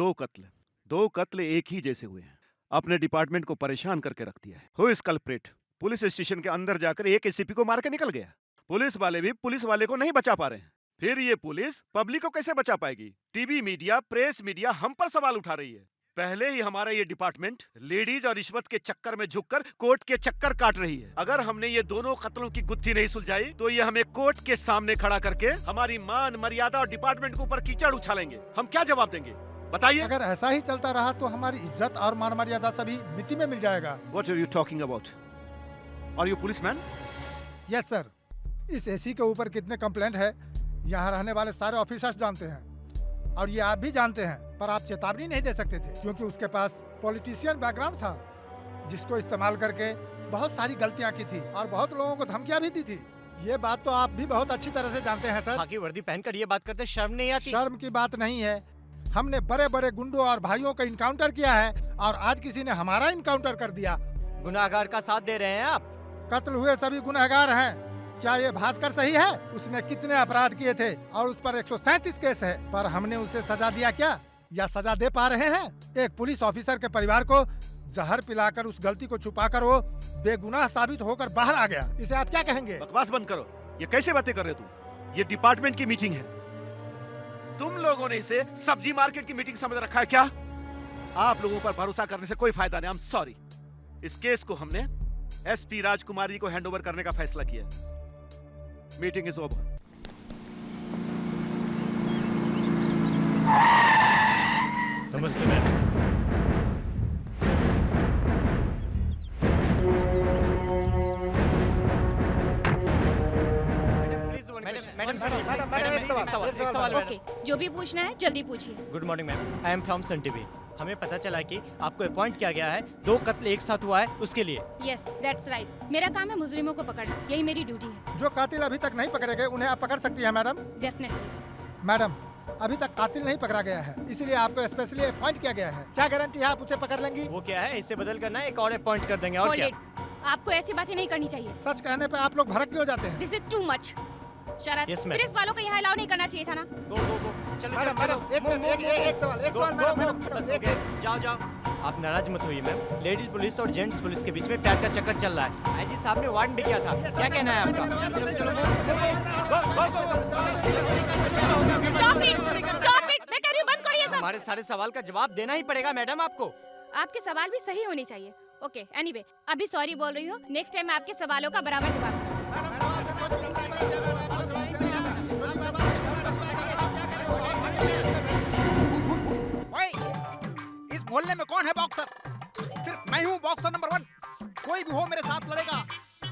दो कत्ल एक ही जैसे हुए हैं। अपने डिपार्टमेंट को परेशान करके रख दिया है। Who is culprit? Police station के अंदर जाकर एक एसीपी को मार के निकल गया। पुलिस वाले भी पुलिस वाले को नहीं बचा पा रहे हैं। फिर ये पुलिस पब्लिक को कैसे बचा पाएगी? टीवी मीडिया, प्रेस मीडिया हम पर सवाल उठा रही है। पहले ही हमारा ये डिपार्टमेंट लेडीज और रिश्वत के चक्कर में झुककर कोर्ट के चक्कर काट रही है। अगर हमने ये दोनों कत्लों की गुत्थी नहीं सुलझाई तो ये हमें कोर्ट के सामने खड़ा करके हमारी मान मर्यादा और डिपार्टमेंट के ऊपर कीचड़ उछालेंगे। हम क्या जवाब देंगे बताइए?
अगर ऐसा ही चलता रहा तो हमारी इज्जत और मान मर्यादा सभी मिट्टी में मिल जाएगा।
What are you talking about? Are you policeman?
Yes sir. इस एसी के ऊपर कितने कंप्लेंट है यहाँ रहने वाले सारे ऑफिसर्स जानते हैं, और ये आप भी जानते हैं, पर आप चेतावनी नहीं दे सकते थे क्योंकि उसके पास पॉलिटिशियन बैकग्राउंड था जिसको इस्तेमाल करके बहुत सारी गलतियां की थी और बहुत लोगों को धमकियां भी दी थी। ये बात तो आप भी बहुत अच्छी तरह से जानते हैं सर।
खाकी वर्दी पहनकर ये बात करते शर्म नहीं आती?
शर्म की बात नहीं है। हमने बड़े बड़े गुंडों और भाइयों का इनकाउंटर किया है और आज किसी ने हमारा इनकाउंटर कर दिया।
गुनाहगार का साथ दे रहे हैं आप?
कत्ल हुए सभी गुनहगार हैं। क्या ये भास्कर सही है? उसने कितने अपराध किए थे और उस पर 137 केस है, पर हमने उसे सजा दिया क्या या सजा दे पा रहे हैं? एक पुलिस ऑफिसर के परिवार को जहर पिलाकर उस गलती को छुपाकर वो बेगुनाह साबित होकर बाहर आ गया। इसे आप क्या कहेंगे?
बकवास बंद करो। ये कैसे बातें कर रहे हो तुम? ये डिपार्टमेंट की मीटिंग है। तुम लोगों ने इसे सब्जी मार्केट की मीटिंग समझ रखा है क्या? आप लोगों पर भरोसा करने से कोई फायदा नहीं। I am sorry. इस केस को हमने एसपी राजकुमारी को हैंडओवर करने का फैसला किया। Meeting is over.
नमस्ते मैम।
सवाल। ओके, जो भी पूछना है जल्दी पूछिए।
Good morning ma'am, I am from Sun TV. हमें पता चला कि आपको अपॉइंट किया गया है 2 कत्ल एक साथ हुआ है उसके लिए।
Yes, that's right. मेरा काम है मुजरिमों को पकड़ना, यही मेरी ड्यूटी है।
जो कातिल अभी तक नहीं पकड़े गए उन्हें आप पकड़ सकती है मैडम।
डेफिनेटली।
मैडम, अभी तक कातिल नहीं पकड़ा गया है, इसीलिए आपको स्पेशली अपॉइंट किया गया है। क्या गारंटी है आप उसे पकड़ लेंगी?
वो क्या है, इसे बदल करना है, एक और अपॉइंट कर देंगे। और क्या?
आपको ऐसी बातें नहीं करनी चाहिए।
सच कहने पे आप लोग भड़क क्यों जाते हैं?
This is too much. Sharad,
Yes, ma'am.
Press वालों को यहाँ अलाउ नहीं करना चाहिए था ना?
गो गो गो, चलो
मैडम,
चलो
मैडम, एक सवाल मैडम,
बस हो गया। जाओ जाओ, आप नाराज मत होइए मैम। लेडीज पुलिस और जेंट्स पुलिस के बीच में प्यार का चक्कर चल रहा है। आईजी साहब ने वार्न भी किया था। क्या कहना है आपका? चलो चलो
Stop it! मैं कह रही हूँ बंद करिए सब।
हमारे सारे सवाल का जवाब देना ही पड़ेगा मैडम आपको।
आपके सवाल भी सही होने चाहिए। ओके, एनीवे, अभी सॉरी बोल रही हूँ। नेक्स्ट टाइम मैं आपके सवालों का बराबर जवाब दूंगी।
इस मोहल्ले में कौन है बॉक्सर? सिर्फ मैं हूँ बॉक्सर नंबर 1। कोई भी हो मेरे साथ लड़ेगा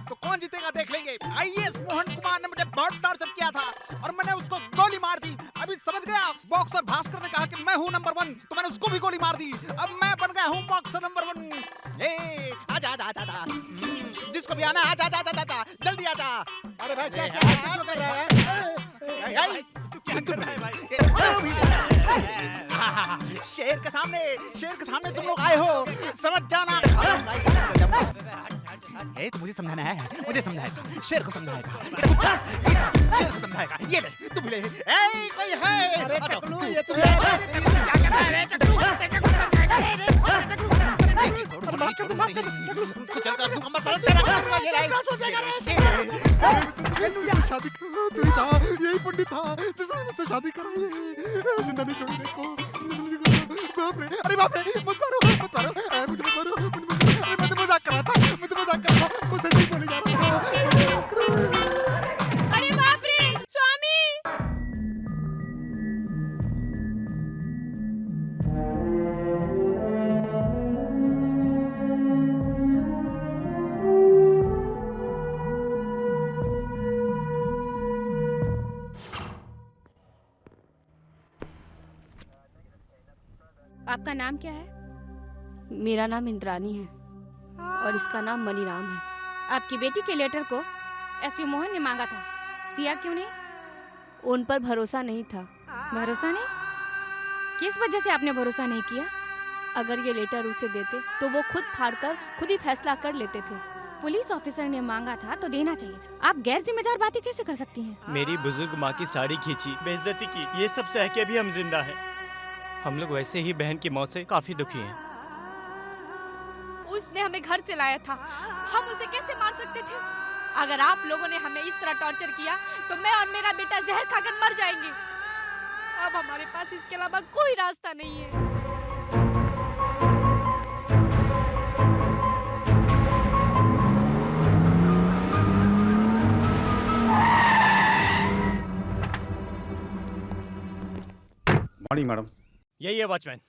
तो कौन जीतेगा देख लेंगे। आईएएस मोहन कुमार ने मुझे बहुत टॉर्चर किया था और मैंने उसको गोली मार दी। अभी समझ गया? बॉक्सर भास्कर ने कहा कि मैं हूँ नंबर 1 तो मैंने उसको भी गोली मार दी। अब मैं बन गया हूँ बॉक्सर नंबर 1। ए आजा आजा आजा आजा, जिसको भी आना आजा आजा आजा आजा, जल्दी आजा।
अरे भाई क्या क्यों कर रहा है?
शेर के सामने तुम लोग आए हो, समझ जाना। तो मुझे समझाना है, मुझे समझाएगा, शेर को समझाएगा, शेर को समझाएगा। ये ले, तू भी ले। कोई है?
अरे टकलू, ये तो
शादी तू ही था, यही पंडित था जिसने मुझसे शादी कराई है। जिंदा नहीं छोड़ने को। बाप रे, अरे बाप रे, मत मारो, मुझे मत मारो। अरे मैं तो मजाक कर रहा था, मुझसे सही बोली जा रहा था।
अरे बाप रे, स्वामी! आपका नाम क्या है?
मेरा नाम इंद्रानी है और इसका नाम मनीराम है।
आपकी बेटी के लेटर को एसपी मोहन ने मांगा था, दिया क्यों नहीं?
उन पर भरोसा नहीं था।
भरोसा नहीं? किस वजह से आपने भरोसा नहीं किया?
अगर ये लेटर उसे देते तो वो खुद फाड़कर खुद ही फैसला कर लेते थे।
पुलिस ऑफिसर ने मांगा था तो देना चाहिए था। आप गैर जिम्मेदार बातें कैसे कर सकती हैं?
मेरी बुजुर्ग माँ की साड़ी खींची, बेइज्जती की, ये सब सह के भी हम जिंदा हैं। हम लोग वैसे ही बहन की मौत से काफी दुखी हैं।
उसने हमें घर से लाया था, हम उसे कैसे मार सकते थे? अगर आप लोगों ने हमें इस तरह टॉर्चर किया तो मैं और मेरा बेटा जहर खाकर मर जाएंगे। अब हमारे पास इसके अलावा कोई रास्ता नहीं है।
Morning madam.
यही है वॉचमैन।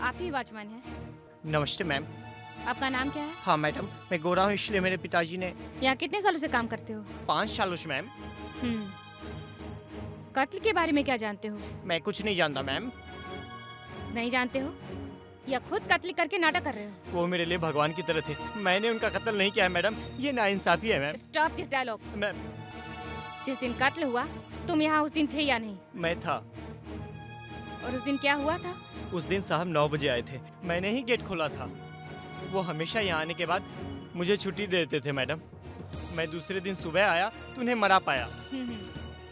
आप ही वॉचमैन हैं?
नमस्ते मैम।
आपका नाम क्या है?
हाँ मैडम, मैं गोरा हूँ इसलिए मेरे पिताजी ने।
यहाँ कितने सालों से काम करते हो?
5 सालों से मैम।
कत्ल के बारे में क्या जानते हो?
मैं कुछ नहीं जानता मैम।
नहीं जानते हो या खुद कत्ल करके नाटक कर रहे हो?
वो मेरे लिए भगवान की तरह थे, मैंने उनका कत्ल नहीं किया है मैडम, ये नाइंसाफी है ma'am.
Stop this dialogue.
Ma'am,
जिस दिन कत्ल हुआ तुम यहाँ उस दिन थे या नहीं?
मैं था।
और उस दिन क्या हुआ था?
उस दिन साहब 9 बजे आए थे, मैंने ही गेट खोला था। वो हमेशा यहाँ आने के बाद मुझे छुट्टी दे देते थे मैडम। मैं दूसरे दिन सुबह आया तो उन्हें मरा पाया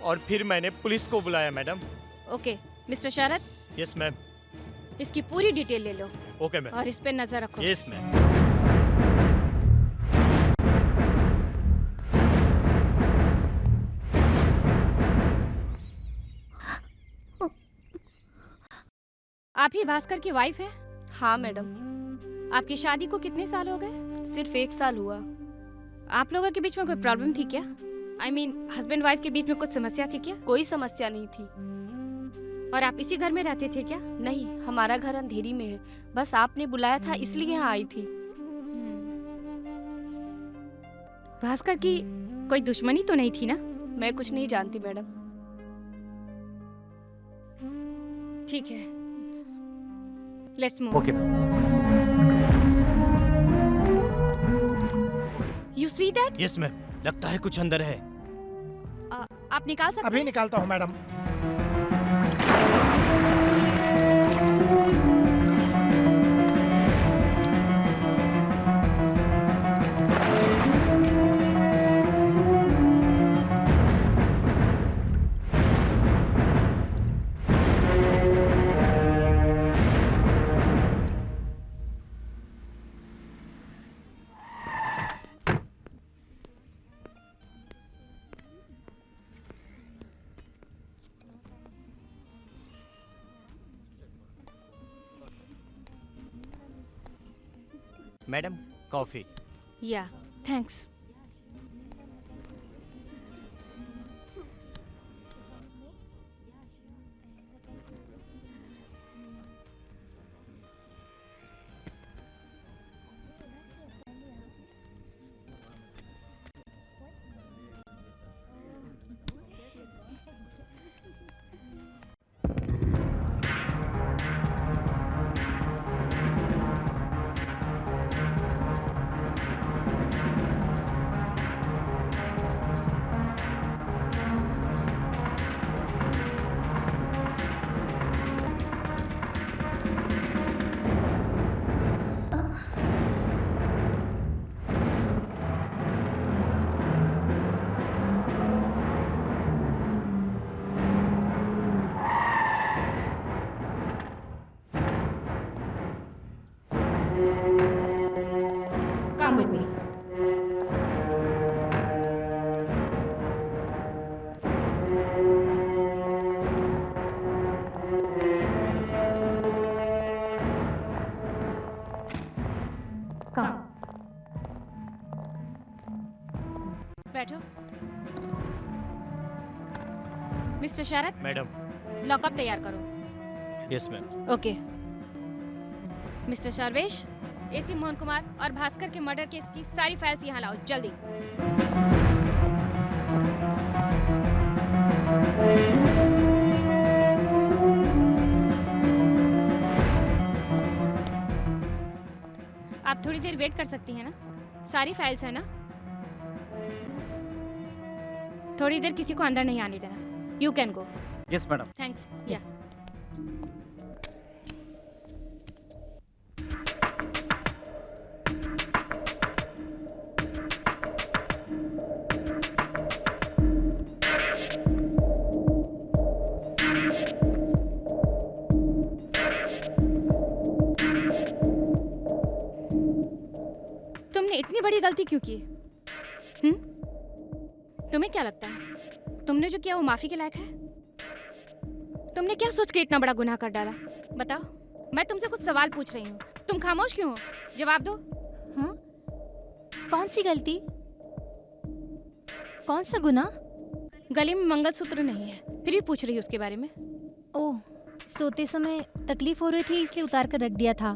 और फिर मैंने पुलिस को बुलाया madam.
Okay mister Sharad.
Yes ma'am.
इसकी पूरी डिटेल ले लो।
Okay ma'am.
और इस पे नजर रखो।
Yes ma'am.
आप ही भास्कर की वाइफ है?
हाँ मैडम।
आपकी शादी को कितने साल हो गए?
सिर्फ 1 साल हुआ।
आप लोगों के बीच में कोई प्रॉब्लम थी क्या? I mean, हस्बैंड वाइफ के बीच में कुछ समस्या थी क्या?
कोई समस्या नहीं थी।
और आप इसी घर में रहते थे क्या?
नहीं, हमारा घर अंधेरी में है, बस आपने बुलाया था इसलिए यहाँ आई थी।
भास्कर की कोई दुश्मनी तो नहीं थी ना?
मैं कुछ नहीं जानती मैडम।
ठीक है, let's move.
Okay.
You see that?
Yes ma'am, लगता है कुछ अंदर है।
आप निकाल सकते
अभी
हैं?
निकालता हूँ madam.
Madam, coffee.
Yeah, thanks. Come with me. Come. बैठो। Mister Sharad,
madam.
लॉकअप तैयार करो।
Yes ma'am.
Okay. Mister Sarvesh, AC Mohan Kumar और भास्कर के मर्डर केस की सारी फाइल्स यहाँ लाओ, जल्दी। आप थोड़ी देर वेट कर सकती हैं ना? सारी फाइल्स है ना? थोड़ी देर किसी को अंदर नहीं आने देना। You can go.
Yes madam.
Thanks. या तुमने इतनी बड़ी गलती क्यों की? तुम्हें क्या लगता है तुमने जो किया वो माफी के लायक है? तुमने क्या सोच के इतना बड़ा गुनाह कर डाला? बताओ, मैं तुमसे कुछ सवाल पूछ रही हूँ, तुम खामोश क्यों हो? जवाब दो।
हाँ? कौन सी गलती? कौन सा गुनाह?
गले में मंगलसूत्र नहीं है, फिर भी पूछ रही हूँ उसके बारे में।
ओह, सोते समय तकलीफ हो रही थी इसलिए उतार कर रख दिया था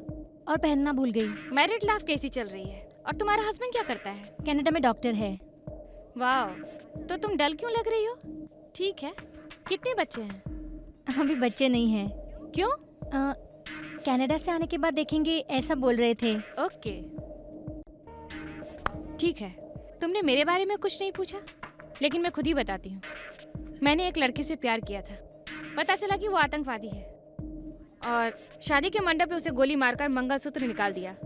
और पहनना भूल गई।
मैरिड लाइफ कैसी चल रही है? और तुम्हारा हस्बैंड क्या करता है?
कनाडा में डॉक्टर है।
वाह, तो तुम डल क्यों लग रही हो? ठीक है, कितने बच्चे हैं?
अभी बच्चे नहीं हैं।
क्यों?
कनाडा से आने के बाद देखेंगे, ऐसा बोल रहे थे।
ओके, ठीक है। तुमने मेरे बारे में कुछ नहीं पूछा, लेकिन मैं खुद ही बताती हूँ। मैंने एक लड़के से प्यार किया था, पता चला कि वो आतंकवादी है और शादी के मंडप पे उसे गोली मारकर मंगलसूत्र निकाल दिया।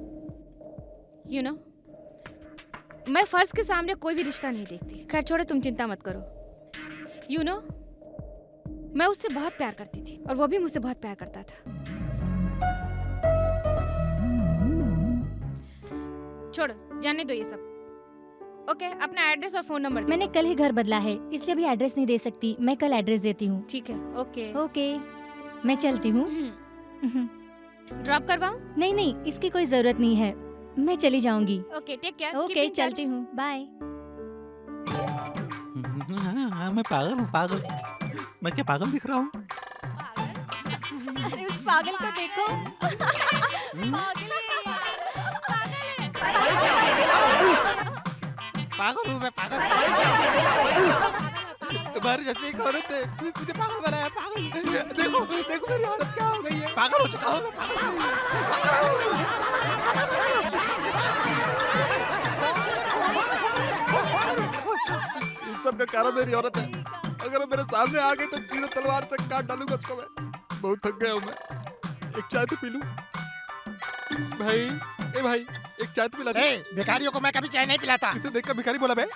यू नो, मैं फर्ज के सामने कोई भी रिश्ता नहीं देखती। खैर छोड़ो, तुम चिंता मत करो। यू नो, मैं उससे बहुत प्यार करती थी और वो भी मुझसे बहुत प्यार करता था। छोड़ो, जाने दो ये सब। ओके, अपना एड्रेस और फोन नंबर।
मैंने कल ही घर बदला है, इसलिए अभी एड्रेस नहीं दे सकती। मैं कल एड्रेस देती हूँ।
ठीक है, ओके।
ओके, मैं चलती हूँ।
ड्रॉप करवाऊं?
नहीं नहीं, इसकी कोई जरूरत नहीं है, मैं चली जाऊंगी।
Okay, take care.
ओके, चलती हूँ, बाय।
मैं पागल हूँ, पागल। मैं क्या पागल दिख रहा हूँ?
अरे उस पागल को देखो।
पागल हूँ मैं, पागल। तुम्हारी जैसी एक औरत है, मुझे पागल बनाया, पागल। देखो देखो मेरी औरत क्या हो गई है, पागल हो चुका हूँ मैं,
इस सब का कारण मेरी औरत है। अगर वो मेरे सामने आ गई तो सीधे तलवार से काट डालूंगा उसको मैं। बहुत थक गया हूँ मैं। एक चाय तो पी लूं। भाई, ए भाई, एक चाय तो पिला दे।
भिखारियों को मैं कभी चाय नहीं पिलाता।
इसे देखकर भिखारी बोला मैं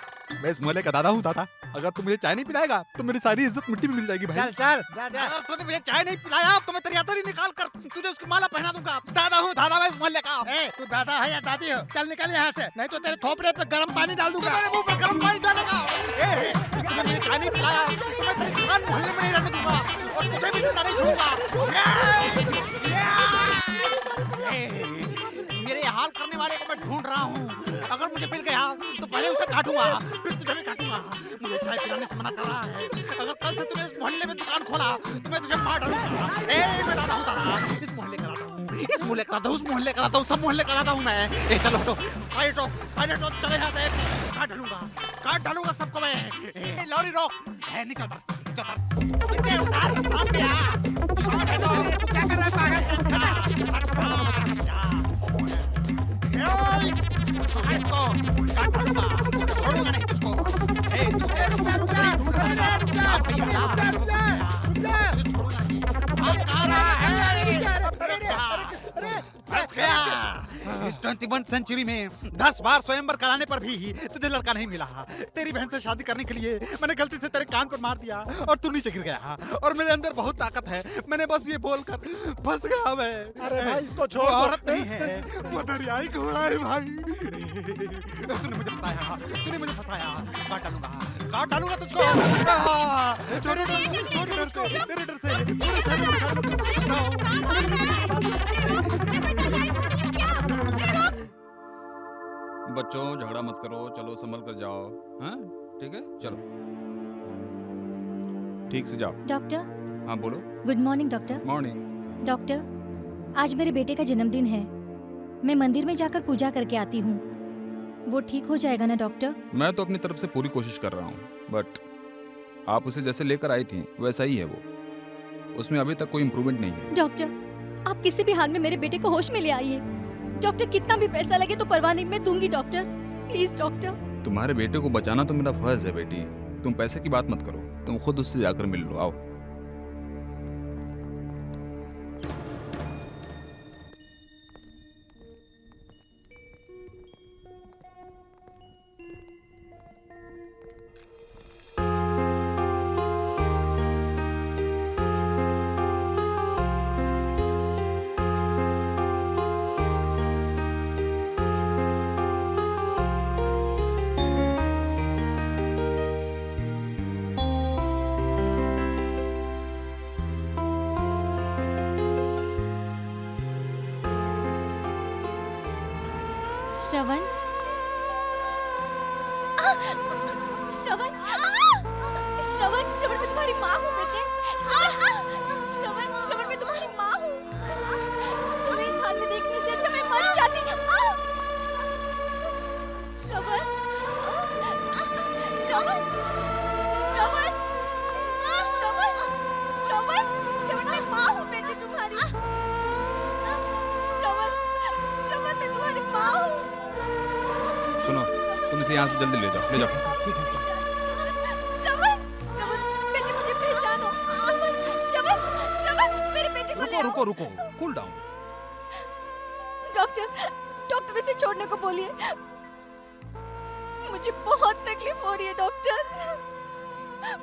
इस मोहल्ले का दादा हूँ दादा। अगर तू मुझे चाय नहीं पिलाएगा तो मेरी सारी इज्जत मिट्टी में मिल जाएगी भाई।
चल चल, अगर तूने मुझे चाय नहीं पिलाया तो मैं तेरी हथेली निकाल कर तुझे उसकी माला पहना दूंगा। दादा हूँ, दादा मैं इस मोहल्ले का।
तू दादा है या दादी हो? चल निकल यहाँ से, नहीं तो तेरे थोपड़े पे गर्म पानी डाल दूंगा।
मेरे मुंह पर गर्म पानी डालेगा। तूने मुझे चाय नहीं पिलाया तो मैं तेरी दुकान मोहल्ले में नहीं रहने दूंगा और तुझे भी जिंदा नहीं छोड़ूंगा। मेरे हाल करने वाले को मैं ढूंढ रहा हूँ। अगर मुझे मिल गया तो पहले उसे काटूंगा, फिर तुझे भी काटूंगा। मुझे चाय पिलाने से मना कर रहा है। अगर कल से तूने इस मोहल्ले में दुकान खोला तो मैं तुझे मार डालूंगा। मैं दादा हूँ, दादा। इस मोहल्ले का दादा हूँ, इस मोहल्ले का दादा हूँ, उस मोहल्ले का दादा हूँ, सब मोहल्ले का दादा हूँ मैं। चलो हटो, चले यहाँ से। काट डालूंगा सबको मैं। लॉरी रोक, नीचे उतर, नीचे उतर, सामने आ। क्या कर रहा है पागल? इसको काट डालूंगा, छोड़ूंगा नहीं तुझको। इस 21वीं सेंचुरी में 10 बार स्वयंवर कराने पर भी तुझे लड़का नहीं मिला। तेरी बहन से शादी करने के लिए मैंने गलती से तेरे कान पर मार दिया और तू नीचे गिर गया। और मेरे अंदर बहुत ताकत है, मैंने बस ये बोलकर फंस गया मैं।
अरे भाई इसको छोड़,
औरत नहीं है, वो दरियाई घोड़ा है भाई। तूने मुझे फंसाया, काट डालूंगा तुझको। तेरे डर से
बच्चों, झगड़ा मत करो, चलो संभल कर जाओ। हाँ ठीक है, चलो ठीक से जाओ।
डॉक्टर।
हाँ बोलो।
Good morning doctor.
Morning.
Doctor, आज मेरे बेटे का जन्मदिन है, मैं मंदिर में जाकर पूजा करके आती हूँ, वो ठीक हो जाएगा ना डॉक्टर?
मैं तो अपनी तरफ से पूरी कोशिश कर रहा हूँ, बट आप उसे जैसे लेकर आई थी वैसा ही है वो। उसमें अभी तक कोई इम्प्रूवमेंट नहीं है।
डॉक्टर, आप किसी भी हाल में मेरे बेटे को होश में ले आइए। डॉक्टर, कितना भी पैसा लगे तो परवाह नहीं, मैं दूंगी डॉक्टर, प्लीज डॉक्टर।
तुम्हारे बेटे को बचाना तो मेरा फर्ज है बेटी। तुम पैसे की बात मत करो, तुम खुद उससे जाकर मिल लो। आओ।
श्रवण श्रवण श्रवण श्रवण मैं तुम्हारी माँ हूँ बेटे। श्रवण श्रवण मैं तुम्हारी माँ हूँ। तुम्हें इस हाल में देखने से अच्छा मैं मर जाती। श्रवण श्रवण श्रवण श्रवण श्रवण श्रवण मैं माँ हूँ बेटे तुम्हारी। श्रवण श्रवण मैं तुम्हारी माँ हूँ।
सुनो, तुम इसे यहाँ से जल्दी ले जाओ, ले जाओ।
ठीक है सर।
श्रवण श्रवण बेटे मुझे पहचानो। श्रवण श्रवण श्रवण मेरे बेटे को ले
रुको
आओ।
रुको रुको, कूल डाउन।
डॉक्टर डॉक्टर इसे छोड़ने को बोलिए। मुझे बहुत तकलीफ हो रही है डॉक्टर।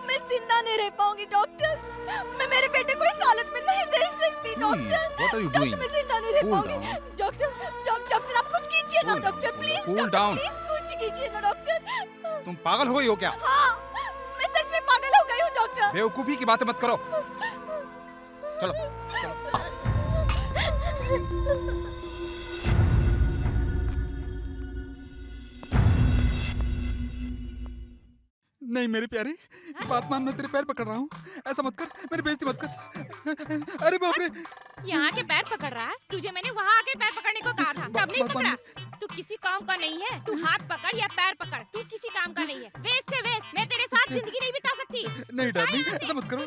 मैं जिंदा नहीं रह पाऊंगी डॉक्टर। मैं मेरे बेटे को इस हालत में नहीं देख सकती doctor.
What are you
doctor
doing?
मैं जिंदा नहीं रह
Cool
पाऊंगी।
down.
डॉक्टर आप कुछ कीजिए ना
Cool down,
doctor please.
cool down.
Please कुछ कीजिए ना डॉक्टर।
तुम पागल हो गई हो क्या?
हाँ मैं सच में पागल हो गई हूँ डॉक्टर।
बेवकूफी की बातें मत करो। चलो।
नहीं मेरे प्यारे, बात मान, मैं तेरे पैर पकड़ रहा हूँ। ऐसा मत कर, मेरी बेइज्जती मत कर। अरे बाप रे।
यहाँ के पैर पकड़ रहा है? तुझे मैंने वहाँ आके पैर पकड़ने को कहा था, तब नहीं
बात
पकड़ा। तू किसी काम का नहीं है। तू हाथ पकड़ या पैर पकड़, तू किसी काम का नहीं है। वेस्ट है वेस्ट। मैं तेरे साथ जिंदगी नहीं बिता सकती।
नहीं डार्लिंग, ऐसा मत करो।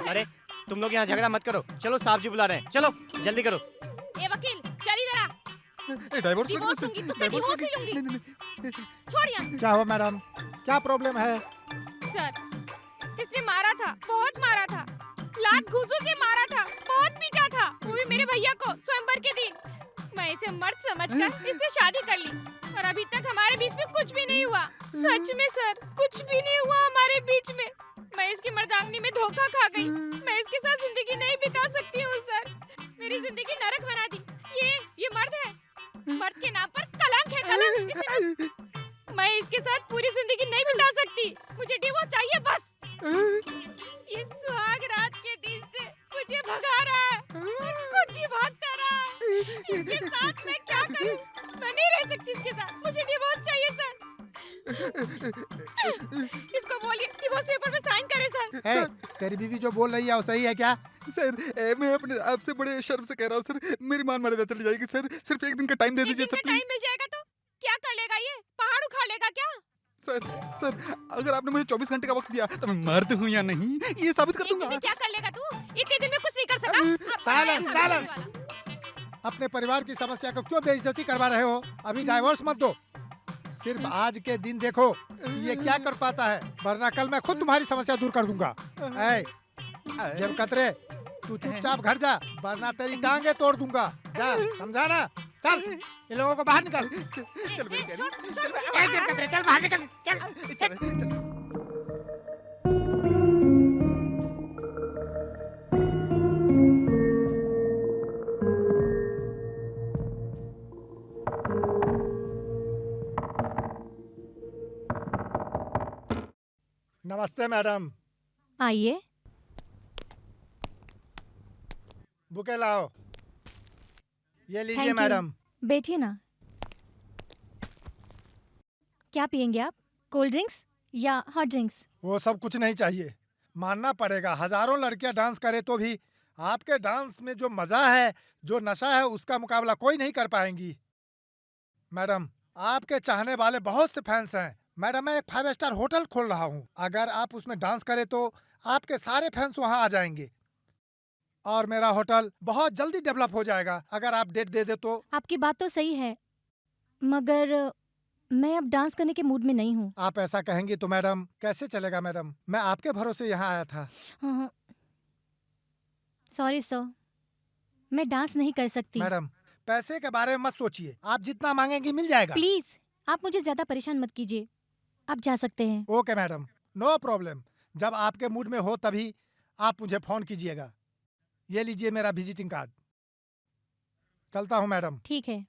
अरे तुम लोग यहाँ झगड़ा मत करो, चलो साहब जी बुला रहे हैं, चलो जल्दी करो।
ए वकील चल इधर आ।
डाइवोर्स
डिवोर्स लूंगी, तुझसे डिवोर्स ही लूंगी।
नहीं।
छोड़ यहाँ।
क्या हुआ मैडम, क्या प्रॉब्लम है?
सर इसने मारा था, बहुत मारा था, लात घूंसों से मारा था, बहुत पीटा था, वो भी मेरे भैया को स्वयंवर के दिन। मैं इसे मर्द समझकर इससे शादी कर ली और अभी तक हमारे बीच में कुछ भी नहीं हुआ। सच में सर कुछ भी नहीं हुआ हमारे बीच में। मैं इसकी मर्दांगनी में धोखा खा गई। मैं इसके साथ जिंदगी नहीं बिता सकती हूँ सर। मेरी जिंदगी नरक बना दी। ये मर्द है, मर्द के नाम पर कलंक है, कलंक। मैं इसके साथ पूरी जिंदगी नहीं बिता सकती। मुझे डिवोर्स चाहिए बस। इस सुहाग रात के दिन से मुझे भगा रहा है, खुद भी भागता रहा है। इसके साथ मैं क्या करूं? मैं नहीं रह सकती इसके साथ। मुझे डिवोर्स चाहिए सर। इसको बोलिए डिवोर्स पेपर पे साइन करे सर।
तेरी बीवी जो बोल रही है वो सही है क्या?
सर मैं अपने आपसे बड़े शर्म से कह रहा हूँ सर, मेरी मान मर्यादा चली जाएगी सर। सिर्फ एक दिन का टाइम दे
एक
दीजिए
दिन
सर
का
प्लीज।
टाइम मिल जाएगा तो क्या कर लेगा? ये पहाड़ उखाड़ लेगा क्या?
सर अगर आपने मुझे 24 घंटे का वक्त दिया तो मैं मर्द हूँ या नहीं ये साबित कर
एक दिन
दूंगा।
में क्या कर लेगा तू? इतने दिन में कुछ नहीं कर सका। अब
साइलेंस,
बड़ा है
साइलेंस।
वाला।
अपने परिवार की समस्या को क्यों बेइज्जती करवा रहे हो? अभी डाइवोर्स मत दो। सिर्फ आज के दिन देखो कि ये क्या कर पाता है, वरना कल मैं खुद तुम्हारी समस्या दूर कर दूंगा। ऐ, जब कतरे तू चुपचाप घर जा, वरना तेरी टांगे तोड़ दूंगा। जा, समझा ना? चल, ये लोगों को बाहर निकल।
चल मेरी प्यारी,
ऐ, जब कतरे, चल बाहर निकल। चल। नमस्ते मैडम।
आइए।
बुके लाओ। ये लीजिए
Thank you.
मैडम।
बैठिए ना। क्या पियेंगे आप? कोल्ड ड्रिंक्स या हॉट ड्रिंक्स?
वो सब कुछ नहीं चाहिए। मानना पड़ेगा, हजारों लड़कियां डांस करे तो भी आपके डांस में जो मजा है, जो नशा है, उसका मुकाबला कोई नहीं कर पाएंगी। मैडम, आपके चाहने वाले बहुत से फैंस हैं। मैडम, मैं एक 5 स्टार होटल खोल रहा हूँ। अगर आप उसमें डांस करें तो आपके सारे फैंस वहाँ आ जाएंगे और मेरा होटल बहुत जल्दी डेवलप हो जाएगा। अगर आप डेट दे दे तो।
आपकी बात तो सही है, मगर मैं अब डांस करने के मूड में नहीं हूँ।
आप ऐसा कहेंगी तो मैडम कैसे चलेगा? मैडम, मैं आपके भरोसे यहाँ आया था।
सॉरी सर, मैं डांस नहीं कर सकती।
मैडम, पैसे के बारे में मत सोचिए, आप जितना मांगेंगी मिल जाएगा।
प्लीज आप मुझे ज्यादा परेशान मत कीजिए, आप जा सकते हैं।
Okay madam, no problem. जब आपके मूड में हो तभी आप मुझे फोन कीजिएगा। ये लीजिए मेरा विजिटिंग कार्ड। चलता हूँ मैडम।
ठीक है।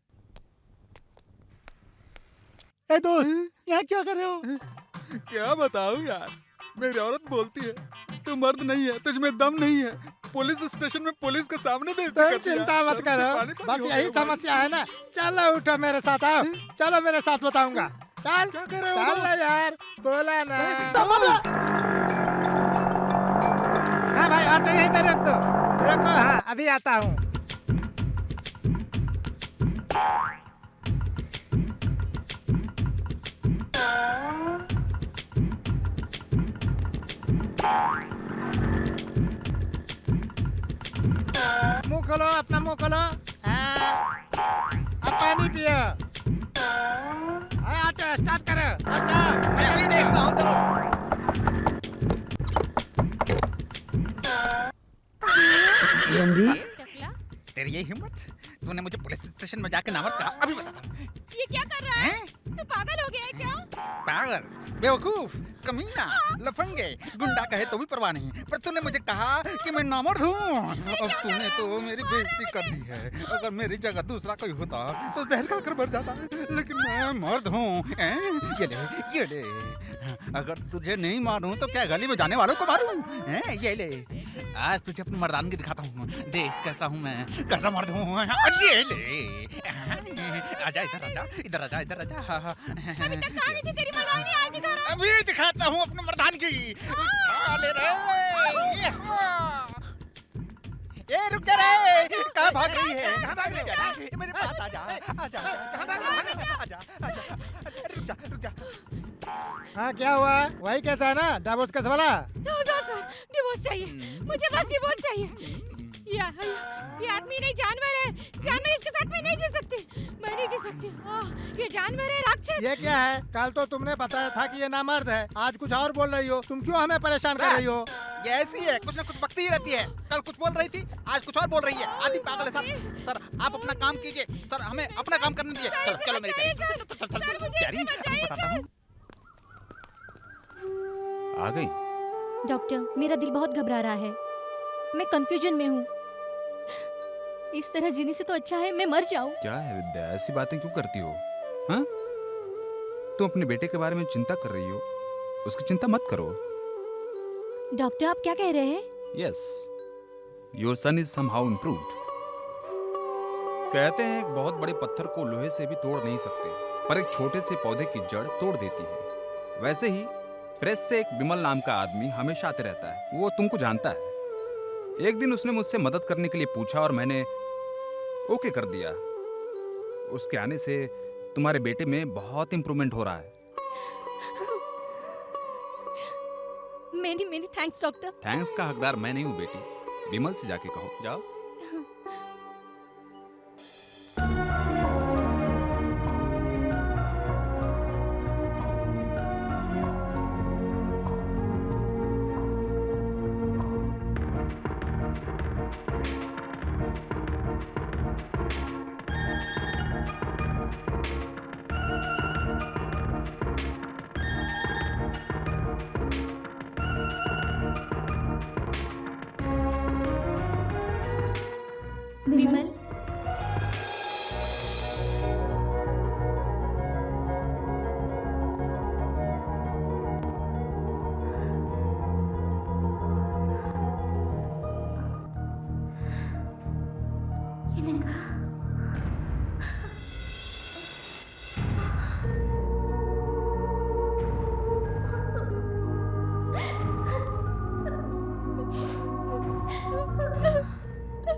ए दोस्त, यहाँ क्या कर रहे हो?
क्या बताऊँ यार, मेरी औरत बोलती है तू मर्द नहीं है, तुझमें दम नहीं है, पुलिस स्टेशन में पुलिस के सामने बेइज्जती
तुम
कर दिया।
चिंता मत
सब
करो,
पानी पानी
बस
हो
यही
गया।
समस्या है ना। चलो उठो मेरे साथ, आओ चलो मेरे साथ बताऊंगा। चल
क्या कह रहे हो
चल
तुम?
ना यार, बोला ना।
दोस्त!
हाँ भाई ऑटो यहीं पे रख दो। रुको, हाँ अभी आता हूँ। मुंह खोलो, अपना मुंह खोलो। अब पानी पियो। ऑटो स्टार्ट करो। ऑटो
मैं अभी देखता हूँ दोस्त। तेरी ये हिम्मत, तूने मुझे पुलिस स्टेशन में जाके नामर्द कहा। अभी बताता हूँ।
ये क्या कर रहा है? तू पागल हो गया है क्या?
पागल, बेवकूफ, कमीना, लफंगे, गुंडा कहे तो भी परवाह नहीं। पर तूने मुझे कहा कि मैं नामर्द हूँ। अब तूने तो मेरी बेइज्जती कर दी है। अगर मेरी जगह दूसरा कोई होता तो जहर खाकर मर जाता, लेकिन मैं मर्द हूँ। ये ले। अगर तुझे नहीं मारूं तो क्या गली में जाने वालों को मारूं? ये ले, आज तुझे अपनी मर्दानगी दिखाता हूँ। देख कैसा हूँ मैं, कैसा मर्द हूँ। ये ले, आजा इधर, आजा इधर, आजा इधर, आजा।
अभी तक कहाँ गई थी तेरी मर्दानी? आज दिखा रहा।
अभी दिखाता हूँ अपनी मर्दानगी। ले रे, ये रुक जा रे, कहाँ भाग रही है? कहाँ भाग रही है? मेरे पास आजा, आजा, आजा, आजा, रुक जा।
हाँ क्या हुआ? वही कैसा है ना, डिवोर्स केस वाला।
सर डिवोर्स चाहिए मुझे, बस डिवोर्स चाहिए। ये आदमी नहीं, जानवर है। जानवर, इसके साथ मैं नहीं जी सकती, मैं नहीं जी सकती। ये जानवर है, राक्षस।
ये क्या है? कल तो तुमने बताया था कि ये नामर्द है, आज कुछ और बोल रही हो। तुम क्यों हमें परेशान कर रही हो?
ये ऐसी है, कुछ ना कुछ बकती ही रहती है। कल कुछ बोल रही थी, आज कुछ और बोल रही है। आदि पागल है सर। सर आप अपना काम कीजिए, सर हमें अपना काम करने दीजिए। चलो चलो मेरी प्यारी, अभी बताता हूँ।
आ गई?
डॉक्टर, मेरा दिल बहुत घबरा रहा है। मैं कंफ्यूजन में हूँ। इस तरह जीने से तो अच्छा है मैं मर जाऊं।
क्या है विद्या, ऐसी बातें क्यों करती हो? हाँ? तुम अपने बेटे के बारे में चिंता कर रही हो, उसकी चिंता मत करो।
डॉक्टर आप क्या कह रहे हैं?
Yes, your son is somehow improved. कहते हैं एक बहुत बड़े पत्थर को लोहे से भी तोड़ नहीं सकते, पर एक छोटे से पौधे की जड़ तोड़ देती है। वैसे ही प्रेस से एक विमल नाम का आदमी हमेशा आते रहता है, वो तुमको जानता है। एक दिन उसने मुझसे मदद करने के लिए पूछा और मैंने ओके कर दिया। उसके आने से तुम्हारे बेटे में बहुत इंप्रूवमेंट हो रहा है।
Many many thanks doctor.
Thanks का हकदार मैं नहीं हूँ बेटी, विमल से जाके कहो, जाओ।
विमल,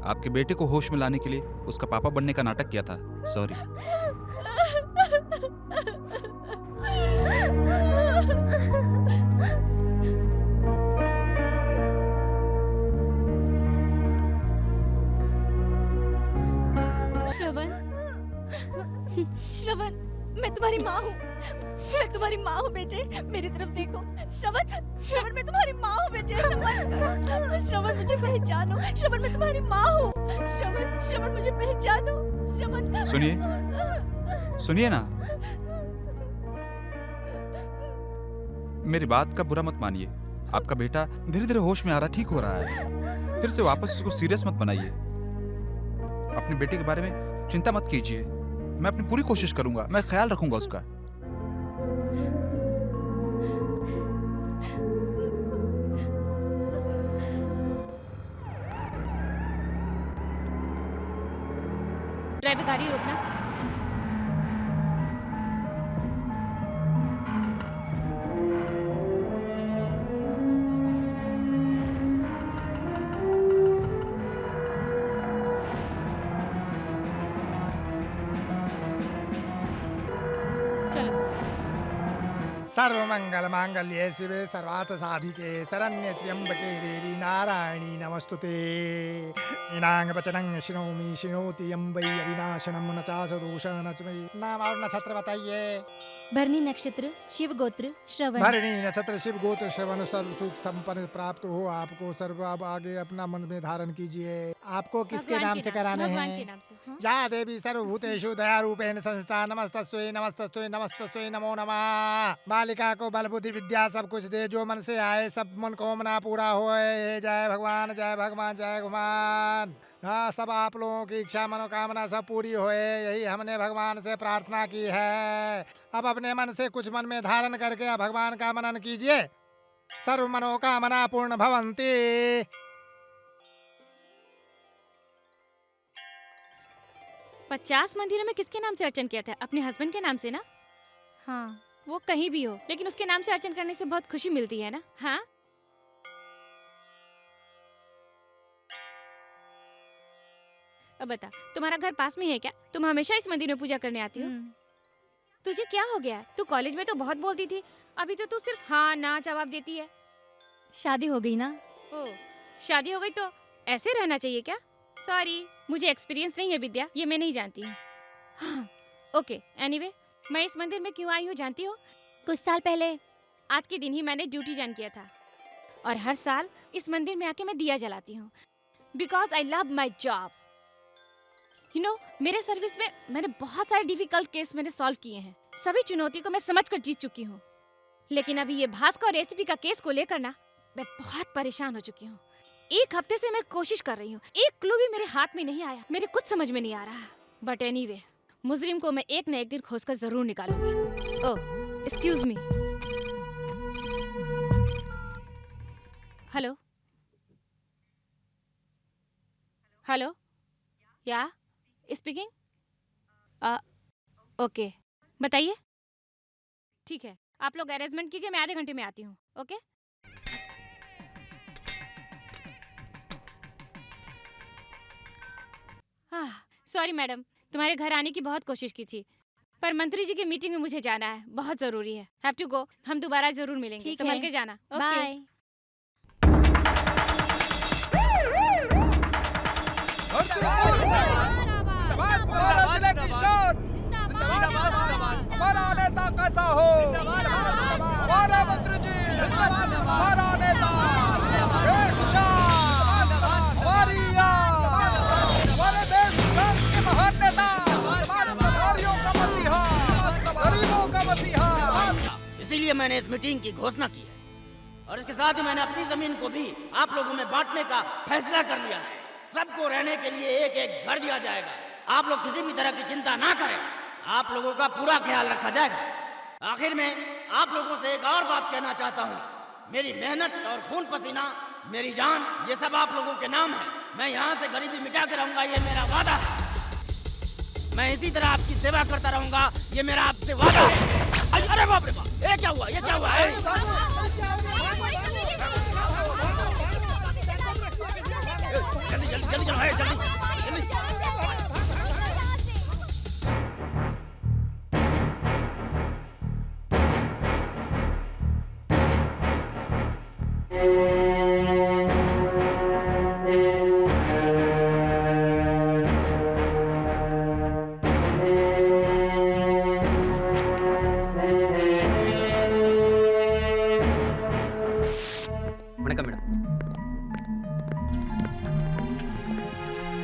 आपके बेटे को होश में लाने के लिए उसका पापा बनने का नाटक किया था, सॉरी।
श्रवण, श्रवण, मैं तुम्हारी माँ हूँ। मैं तुम्हारी माँ हूँ बेटे, मेरी तरफ देखो। श्रवण, श्रवण मैं तुम्हारी माँ हूँ बेटे, ऐसा मत करो। श्रवण मुझे पहचानो, श्रवण मैं तुम्हारी माँ हूँ। श्रवण, श्रवण मुझे पहचानो। श्रवण,
सुनिए, सुनिए ना, मेरी बात का बुरा मत मानिए। आपका बेटा धीरे धीरे होश में आ रहा, ठीक हो रहा है। फिर से वापस उसको सीरियस मत बनाइए। अपने बेटे के बारे में चिंता मत कीजिए, मैं अपनी पूरी कोशिश करूंगा, मैं ख्याल रखूंगा उसका।
ड्राइवर गाड़ी रोकना। चलो।
सर्वमंगल मांगल्ये शिवे सर्वार्थ साधिके शरण्ये त्र्यंबके देवी नारायणी नमस्तुते। इनांग वचनं शृणोमि शृणोति यं वै अविनाशनं न चास दोष न च मे। नाम और नक्षत्र बताइए।
भरणी नक्षत्र, शिव गोत्र, श्रवण।
भरणी नक्षत्र शिव गोत्र श्रवण सर्व सुख संपन्न प्राप्त हो आपको सर्व। अब आगे अपना मन में धारण कीजिए। आपको किसके
भगवान
नाम
के
से
नाम
कराने
भगवान
हैं?
के नाम से, हाँ।
या देवी सर्वभूतेषु दया रूपेण संस्था नमस्तस्यै नमस्तस्यै नमस्तस्यै नमो नमः। बालिका को बल बुद्धि विद्या सब कुछ दे, जो मन से आए सब मन कामना पूरा होए। जय भगवान जय भगवान जय भगवान। हाँ, सब आप लोगों की इच्छा मनोकामना सब पूरी होए, यही हमने भगवान से प्रार्थना की है। अब अपने मन से कुछ मन में धारण करके भगवान का मनन कीजिए। सर्व मनोकामना पूर्ण भवन्ति।
50 मंदिरों में किसके नाम से अर्चन किया था? अपने हस्बैंड के नाम से ना?
हाँ।
वो कहीं भी हो, लेकिन उसके नाम से अर्चन करने से बहुत खुशी मिलती है ना? हाँ। अब बता, तुम्हारा घर पास में है क्या? तुम हमेशा इस मंदिर में पूजा करने आती हो? तुझे क्या हो गया? तू कॉलेज में तो बहुत बोलती थी, अभी तो तू सिर्फ हाँ ना जवाब देती है।
शादी हो गई ना।
ओ, शादी हो गई तो ऐसे रहना चाहिए क्या? सॉरी, मुझे एक्सपीरियंस नहीं है विद्या, ये मैं नहीं जानती हूँ। हाँ, ओके, एनीवे, मैं इस मंदिर में क्यों आई हूँ जानती हो?
कुछ साल पहले
आज के दिन ही मैंने ड्यूटी ज्वाइन किया था और हर साल इस मंदिर में आके मैं दिया जलाती हूँ because I love my job. You know, मेरे सर्विस में मैंने बहुत सारे डिफिकल्ट केस मैंने सॉल्व किए हैं। सभी चुनौती को मैं समझकर जीत चुकी हूँ, लेकिन अभी ये भास्कर रेसिपी का केस को लेकर ना मैं बहुत परेशान हो चुकी हूँ। एक हफ्ते से मैं कोशिश कर रही हूँ, एक क्लू भी मेरे हाथ में नहीं आया, मेरे कुछ समझ में नहीं आ रहा। बट एनीवे, मुजरिम को मैं एक न एक दिन खोजकर जरूर निकालूंगी। ओह, एक्सक्यूज मी। हेलो हेलो, या स्पीकिंग। ओके, बताइए। ठीक है, आप लोग अरेंजमेंट कीजिए, मैं आधे घंटे में आती हूँ। ओके। सॉरी मैडम, तुम्हारे घर आने की बहुत कोशिश की थी, पर मंत्री जी की मीटिंग में मुझे जाना है, बहुत जरूरी है। Have to go. हम दोबारा जरूर मिलेंगे, संभल के जाना।
बाय।
हमारा नेता कैसा हो? हमारे मंत्री जी, हमारा नेता, हमारी हमारे देश के महान नेता, बीमारियों का मसीहा, गरीबों का मसीहा।
इसीलिए मैंने इस मीटिंग की घोषणा की है और इसके साथ ही मैंने अपनी जमीन को भी आप लोगों में बांटने का फैसला कर लिया है। सबको रहने के लिए एक एक घर दिया जाएगा। आप लोग किसी भी तरह की चिंता ना करें, आप लोगों का पूरा ख्याल रखा जाएगा। आखिर में आप लोगों से एक और बात कहना चाहता हूँ, मेरी मेहनत और खून पसीना, मेरी जान, ये सब आप लोगों के नाम है। मैं यहाँ से गरीबी मिटा कर रहूंगा, ये मेरा वादा है। मैं इसी तरह आपकी सेवा करता रहूंगा, ये मेरा आपसे वादा है। अरे बाप रे बाप, ये क्या हुआ? ये क्या हुआ? जल्दी जल्दी जल्दी चलो, जल्दी जल्दी।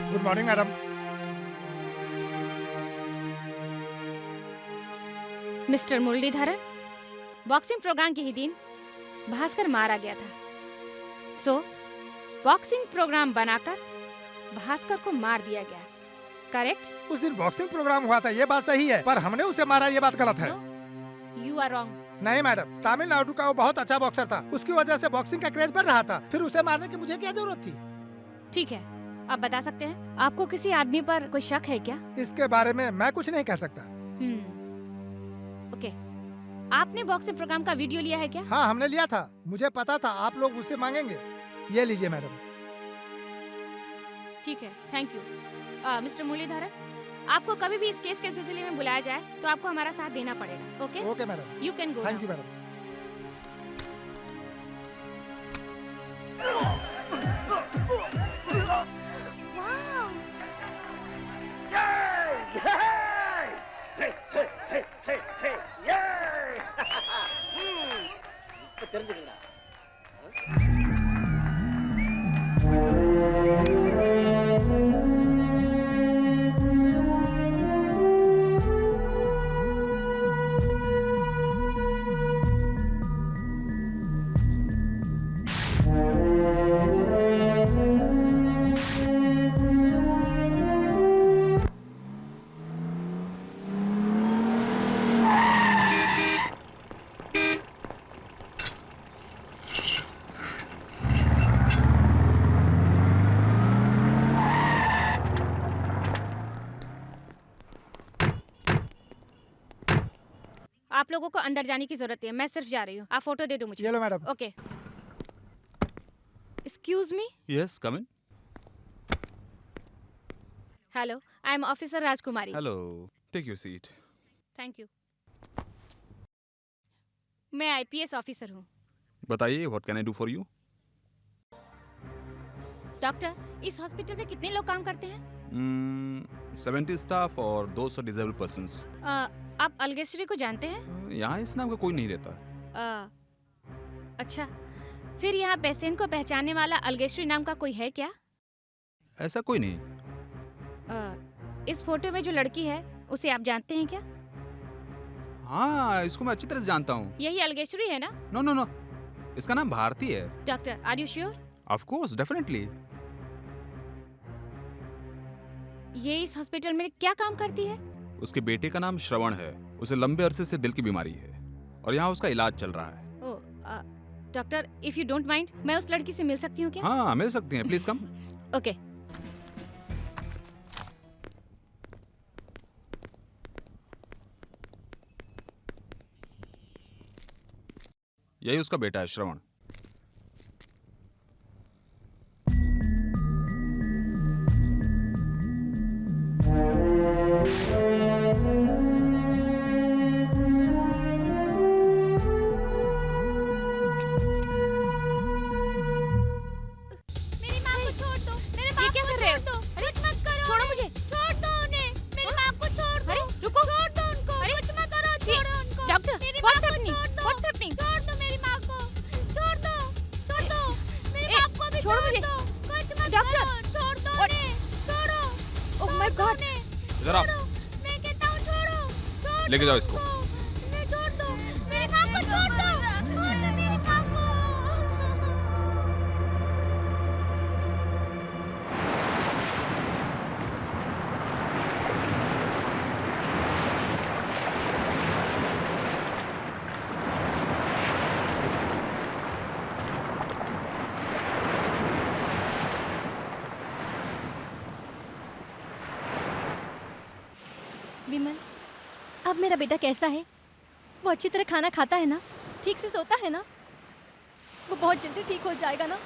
Good morning madam.
Mister Muralidharan, boxing programme के ही दिन भास्कर मारा गया था। सो बॉक्सिंग प्रोग्राम बनाकर भास्कर को मार दिया गया, करेक्ट?
उस दिन बॉक्सिंग प्रोग्राम हुआ था, ये बात सही है, पर हमने उसे मारा, ये बात गलत है।
You are wrong.
नहीं मैडम, तमिलनाडु का वो बहुत अच्छा बॉक्सर था, उसकी वजह से बॉक्सिंग का क्रेज बढ़ रहा था, फिर उसे मारने की मुझे क्या जरूरत थी?
ठीक है, आप बता सकते हैं आपको किसी आदमी पर कोई शक है क्या?
इसके बारे में मैं कुछ नहीं कह सकता।
ओके। आपने बॉक्सिंग प्रोग्राम का वीडियो लिया है क्या?
हाँ, हमने लिया था। मुझे पता था आप लोग उससे मांगेंगे। ये लीजिए मैडम।
ठीक है, थैंक यू। मिस्टर मुरलीधरन, आपको कभी भी इस केस के सिलसिले में बुलाया जाए तो आपको हमारा साथ देना पड़ेगा। Okay?
Okay madam.
You can go.
Thank you madam.
आप लोगों को अंदर जाने की जरूरत है, मैं सिर्फ जा रही हूँ। आप फोटो दे दो मुझे।
ये लो madam.
Okay. Excuse me.
Yes, come in.
Hello, I am officer Rajkumari.
Hello, take your seat.
Thank you. मैं आईपीएस ऑफिसर हूँ।
बताइए, what can I do for you?
Doctor, इस हॉस्पिटल में कितने लोग काम करते हैं?
70 स्टाफ और 200 डिसेबल पर्सन्स।
आप अलगेश्वरी को जानते हैं?
यहाँ इस नाम का कोई नहीं रहता।
अच्छा, फिर यहाँ पेशेंट को पहचानने वाला अलगेश्वरी नाम का कोई है क्या?
ऐसा कोई नहीं।
इस फोटो में जो लड़की है उसे आप जानते हैं क्या?
हाँ, इसको मैं अच्छी तरह से जानता हूँ।
यही अलगेश्वरी है ना?
नो नो नो, इसका नाम भारती है।
Doctor, are you sure?
Of course, definitely.
ये इस हॉस्पिटल में क्या काम करती है?
उसके बेटे का नाम श्रवण है। उसे लंबे अरसे से दिल की बीमारी है और यहाँ उसका इलाज चल रहा है।
Doctor, if you don't mind, मैं उस लड़की से मिल सकती हूँ क्या?
हाँ, मिल सकती हैं, प्लीज कम।
ओके।
यही उसका बेटा है, श्रवण।
मेरी माँ को छोड़ दो। मेरे माँ को छोड़ दो। कुछ मत करो।
छोड़ो मुझे।
छोड़ दो उन्हें। मेरी माँ को छोड़ दो।
अरे, रुको।
छोड़ दो उनको। कुछ मत करो। छोड़ो उनको।
डॉक्टर,
मेरी
व्हाट्स
माँ को
हैपनिंग?
छोड़ दो।
What's happening?
छोड़ दो मेरी माँ को। छोड़ दो। छोड़ दो। मेरी माँ को भी
छोड़ो
छोड़
मुझे।
दो। कुछ मत
डॉक्टर।
करो। छोड़ दो उन्हें। छोड़ो।
Oh my God.
इधर आओ।
मैं कहता हूँ छोड़ो। छोड़
लेके
दो
जाओ इसको।
मैं छोड़ दो। मेरी माँ को छोड़ दो। छोड़ दो मेरी माँ को।
विमल, अब मेरा बेटा कैसा है? वो अच्छी तरह खाना खाता है ना? ठीक से सोता है ना? वो बहुत जल्दी ठीक हो जाएगा ना?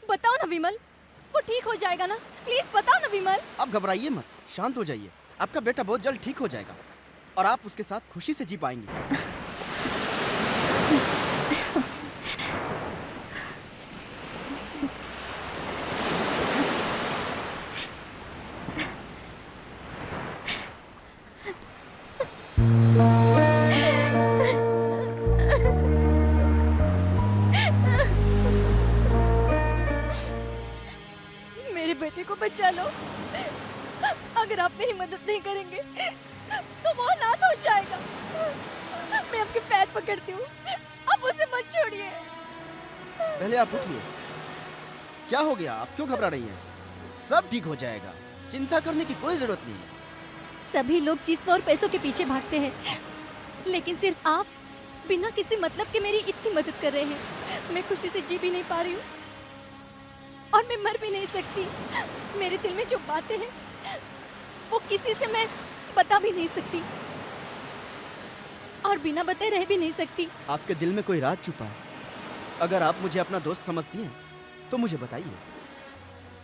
बताओ ना विमल, वो ठीक हो जाएगा ना? प्लीज बताओ ना विमल।
आप घबराइए मत, शांत हो जाइए। आपका बेटा बहुत जल्द ठीक हो जाएगा और आप उसके साथ खुशी से जी पाएंगे।
मेरे बेटे को बचा लो। अगर आप मेरी मदद नहीं करेंगे तो वो अनाथ हो जाएगा। मैं आपके पैर पकड़ती हूँ, आप उसे मत छोड़िए।
पहले आप उठिए। क्या हो गया? आप क्यों घबरा रही हैं? सब ठीक हो जाएगा, चिंता करने की कोई जरूरत नहीं है।
सभी लोग जिस्म और पैसों के पीछे भागते हैं, लेकिन सिर्फ आप बिना किसी मतलब के मेरी इतनी मदद कर रहे हैं। मैं खुशी से जी भी नहीं पा रही हूँ। और मैं मर भी नहीं सकती। मेरे दिल में जो बातें हैं वो किसी से मैं बता भी नहीं सकती और बिना बताए रह भी नहीं सकती।
आपके दिल में कोई राज छुपा है? अगर आप मुझे अपना दोस्त समझती हैं तो मुझे बताइए।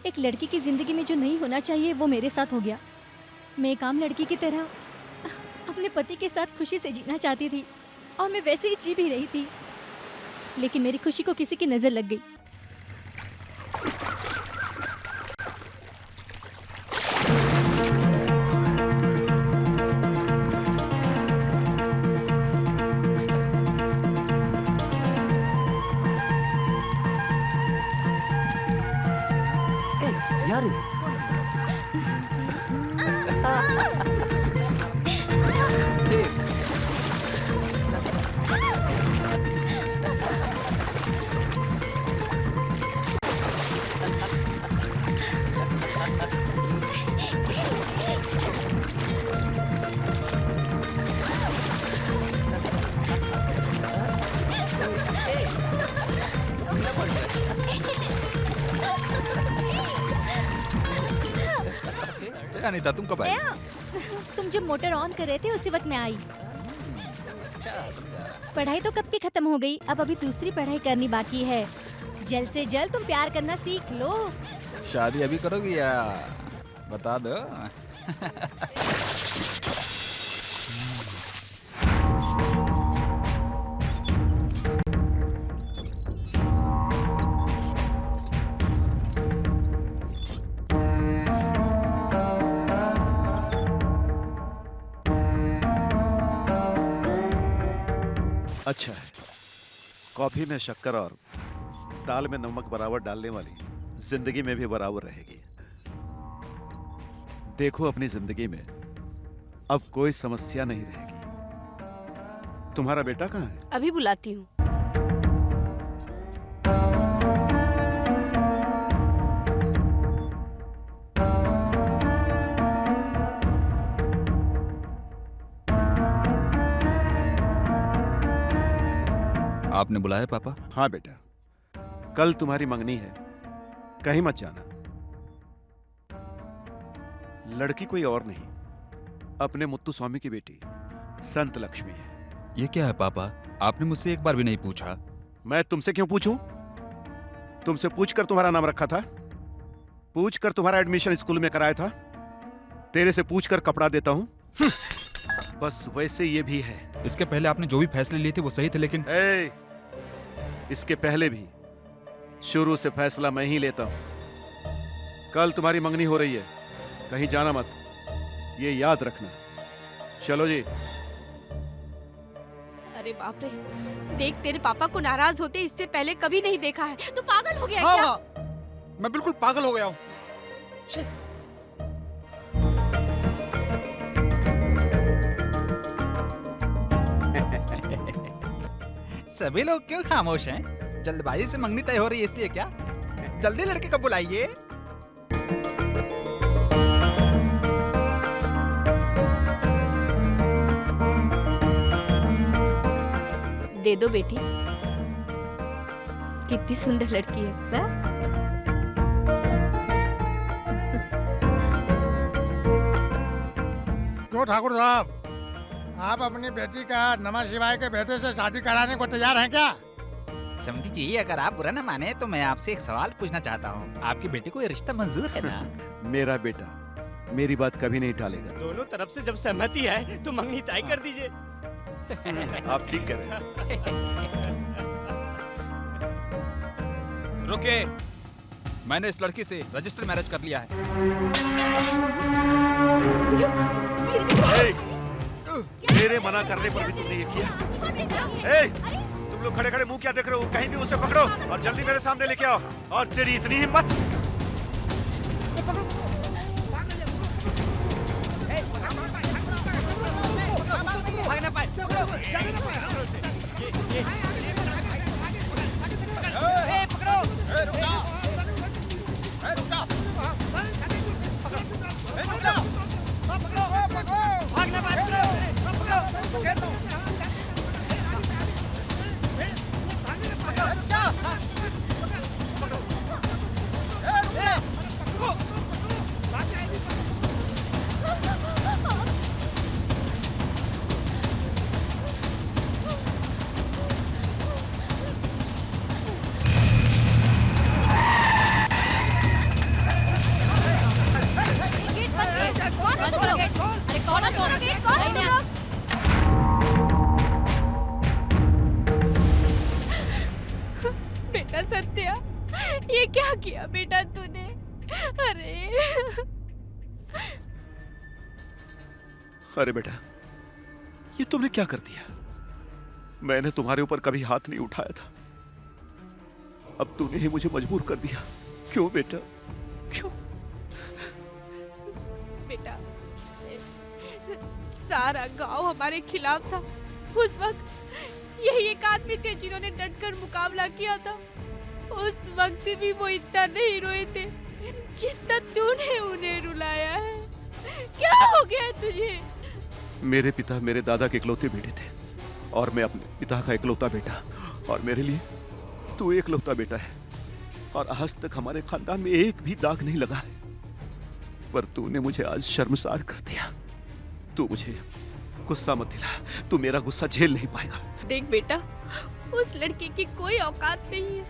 एक लड़की की जिंदगी में जो नहीं होना चाहिए वो मेरे साथ हो गया। मैं एक आम लड़की की तरह अपने पति के साथ खुशी से जीना चाहती थी और मैं वैसे ही जी भी रही थी, लेकिन मेरी खुशी को किसी की नजर लग गई।
यार
अनीता तुम कब आई?
तुम जब मोटर ऑन कर रहे थे उसी वक्त मैं आई।
अच्छा समझा।
पढ़ाई तो कब की खत्म हो गई, अब अभी दूसरी पढ़ाई करनी बाकी है। जल्द से जल्द तुम प्यार करना सीख लो।
शादी अभी करोगी या बता दो।
अच्छा है, कॉफी में शक्कर और दाल में नमक बराबर डालने वाली जिंदगी में भी बराबर रहेगी। देखो अपनी जिंदगी में अब कोई समस्या नहीं रहेगी। तुम्हारा बेटा कहाँ है?
अभी बुलाती हूँ।
आपने बुलाया पापा?
हाँ बेटा, कल तुम्हारी मंगनी है, कहीं मत जाना। लड़की कोई और नहीं, अपने मुत्तु स्वामी की बेटी संत लक्ष्मी है।
ये क्या है पापा? आपने मुझसे एक बार भी नहीं पूछा।
मैं तुमसे क्यों पूछूं? तुमसे पूछकर तुम्हारा नाम रखा था, पूछकर तुम्हारा एडमिशन स्कूल में कराया था, तेरे से पूछकर कपड़ा देता हूं। बस वैसे ये भी है।
इसके पहले आपने जो भी फैसले लिए थे वो सही थे, लेकिन
इसके पहले भी शुरू से फैसला मैं ही लेता हूं। कल तुम्हारी मंगनी हो रही है, कहीं जाना मत, ये याद रखना। चलो जी।
अरे बाप रे, देख तेरे पापा को नाराज होते इससे पहले कभी नहीं देखा है। तू पागल हो गया है क्या?
हाँ, मैं बिल्कुल पागल हो गया हूँ। सभी लोग क्यों खामोश हैं? जल्दबाजी से मंगनी तय हो रही है इसलिए क्या? जल्दी लड़के को बुलाइए।
दे दो बेटी, कितनी सुंदर लड़की है ना?
क्यों ठाकुर साहब, आप अपनी बेटी का नमः शिवाय के बेटे से शादी कराने को तैयार हैं क्या?
समझी जी, अगर आप बुरा न माने तो मैं आपसे एक सवाल पूछना चाहता हूँ। आपकी बेटी को ये रिश्ता मंजूर है ना?
मेरा बेटा मेरी बात कभी नहीं टालेगा।
दोनों तरफ से जब सहमति है तो मंगनी तय कर दीजिए।
आप ठीक कह रहे हैं।
रुके, मैंने इस लड़की से रजिस्टर मैरिज कर लिया है।
मेरे मना करने पर भी तुमने ये किया? तुम लोग खड़े खड़े मुंह क्या देख रहे हो? कहीं भी उसे पकड़ो और जल्दी मेरे सामने लेके आओ। और तेरी इतनी हिम्मत!
सत्या, ये क्या किया बेटा तूने? अरे
अरे बेटा, ये तुमने क्या कर दिया? मैंने तुम्हारे ऊपर कभी हाथ नहीं उठाया था, अब तूने ही मुझे मजबूर कर दिया। क्यों बेटा, क्यों?
बेटा, सारा गांव हमारे खिलाफ था। उस वक्त यही एक आदमी थे जिन्होंने डटकर मुकाबला किया था। उस वक्त भी वो इतना नहीं रोए थे जितना तूने उन्हें रुलाया है। क्या हो गया तुझे?
मेरे पिता मेरे दादा के इकलौते बेटे थे और मैं अपने पिता का इकलौता बेटा, और मेरे लिए तू इकलौता बेटा है। और आज तक हमारे खानदान में एक भी दाग नहीं लगा है, पर तूने मुझे आज शर्मसार कर दिया। तू मुझे गुस्सा मत दिला, तू मेरा गुस्सा झेल नहीं पाएगा।
देख बेटा, उस लड़की की कोई औकात नहीं है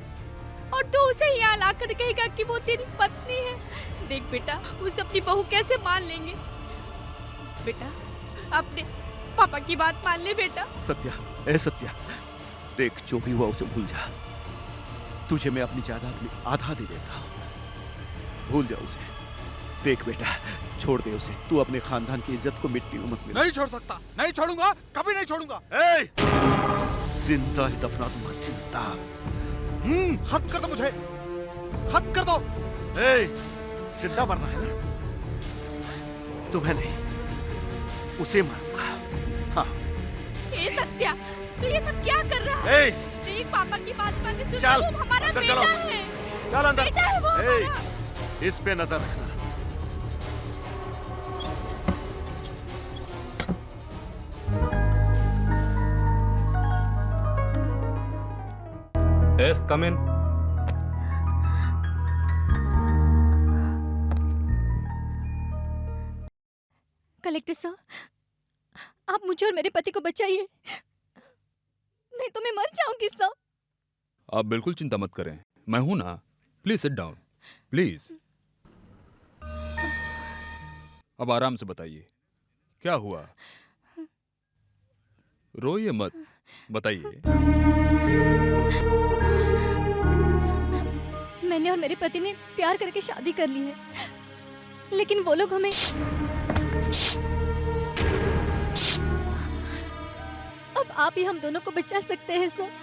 और तू उसे यहाँ लाकर कहेगा कि वो तेरी पत्नी है। देख बेटा, उसे अपनी बहू कैसे मान लेंगे? बेटा, अपने पापा की बात मान ले बेटा।
सत्या, ए सत्या, देख जो भी हुआ उसे भूल जा। तुझे मैं अपनी जायदाद में आधा दे देता हूँ, भूल जा उसे। देख बेटा, छोड़ दे उसे। तू अपने खानदान की इज्जत को मिट्टी में मत मिला।
नहीं छोड़ सकता, नहीं छोड़ूंगा, कभी नहीं छोड़ूंगा।
जिंदा ही दफना दूंगा, जिंदा।
हद कर दो मुझे, हद कर दो।
जिंदा मरना है ना? तुम्हें नहीं, उसे मारूंगा। हाँ।
ए सत्या, तू ये सब क्या कर रहा है? देख पापा की बात मान ले,
चल,
वो हमारा
अंदर
बेटा
चलो।
है।
चल अंदर।
बेटा है वो हमारा।
इस पे नजर रखना।
Yes, come in.
कलेक्टर साहब, आप मुझे और मेरे पति को बचाइए, नहीं तो मैं मर जाऊंगी साहब।
आप बिल्कुल चिंता मत करें, मैं हूं ना। Please sit down, please. अब आराम से बताइए, क्या हुआ? रोइए मत, बताइए।
मैंने और मेरे पति ने प्यार करके शादी कर ली है, लेकिन वो लोग हमें अब आप ही हम दोनों को बचा सकते हैं सर।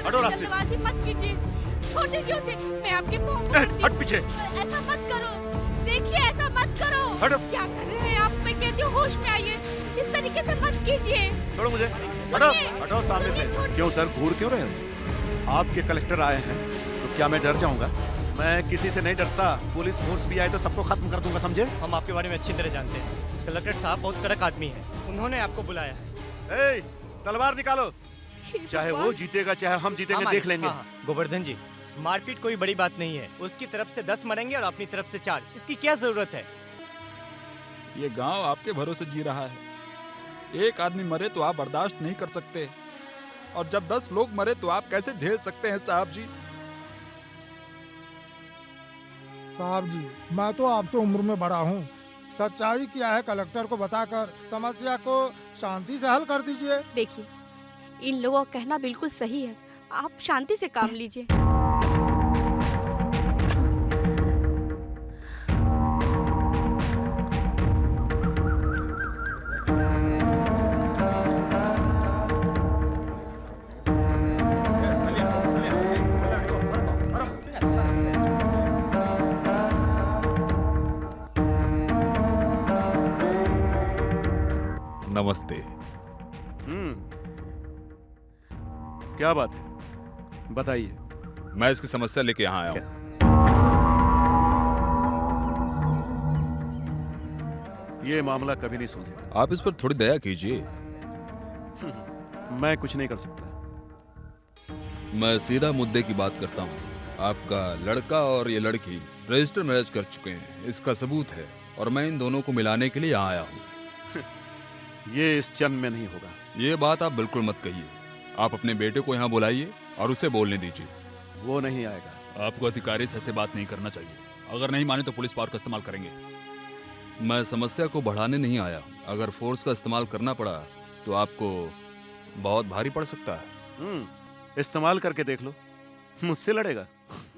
हटो रास्ते से।
जल्दबाजी मत कीजिए, छोड़ दीजिए उसे। मैं आपके पाँव पकड़ती हूँ।
हट पीछे।
ऐसा मत करो, देखिए ऐसा मत करो।
हटो।
क्या कर रहे हैं आप? मैं कहती हूँ होश में आइए, इस तरीके से मत कीजिए।
छोड़ो मुझे, हटो, हटो सामने से। क्यों सर, घूर क्यों रहे हो? आपके कलेक्टर आए हैं तो क्या मैं डर जाऊंगा? मैं किसी से नहीं डरता। पुलिस फोर्स भी आए तो सबको खत्म कर दूंगा, समझे?
हम आपके बारे में अच्छी तरह जानते हैं। कलेक्टर साहब बहुत कड़क आदमी है, उन्होंने आपको बुलाया है।
तलवार निकालो, चाहे वो जीतेगा चाहे हम जीतेंगे, देख लेंगे।
गोवर्धन जी, मारपीट कोई बड़ी बात नहीं है। उसकी तरफ से 10 मरेंगे और अपनी तरफ से 4। इसकी क्या जरूरत है?
ये गांव आपके भरोसे जी रहा है। एक आदमी मरे तो आप बर्दाश्त नहीं कर सकते, और जब 10 लोग मरे तो आप कैसे झेल सकते हैं साहब जी?
साहब जी, मैं तो आपसे उम्र में बड़ा हूँ। सच्चाई क्या है कलेक्टर को बताकर समस्या को शांति से हल कर दीजिए।
देखिए, इन लोगों का कहना बिल्कुल सही है, आप शांति से काम लीजिए।
नमस्ते।
क्या बात है, बताइए।
मैं इसकी समस्या लेके यहाँ आया हूँ।
ये मामला कभी नहीं सुलझेगा।
आप इस पर थोड़ी दया कीजिए।
मैं कुछ नहीं कर सकता।
मैं सीधा मुद्दे की बात करता हूँ। आपका लड़का और ये लड़की रजिस्टर मैरिज कर चुके हैं, इसका सबूत है, और मैं इन दोनों को मिलाने के लिए यहाँ आया हूँ।
ये इस जन्म में नहीं होगा।
ये बात आप बिल्कुल मत कहिए। आप अपने बेटे को यहाँ बुलाइए और उसे बोलने दीजिए।
वो नहीं आएगा।
आपको अधिकारी से ऐसे बात नहीं करना चाहिए। अगर नहीं माने तो पुलिस पावर का इस्तेमाल करेंगे। मैं समस्या को बढ़ाने नहीं आया हूँ। अगर फोर्स का इस्तेमाल करना पड़ा तो आपको बहुत भारी पड़ सकता है।
इस्तेमाल करके देख लो, मुझसे लड़ेगा।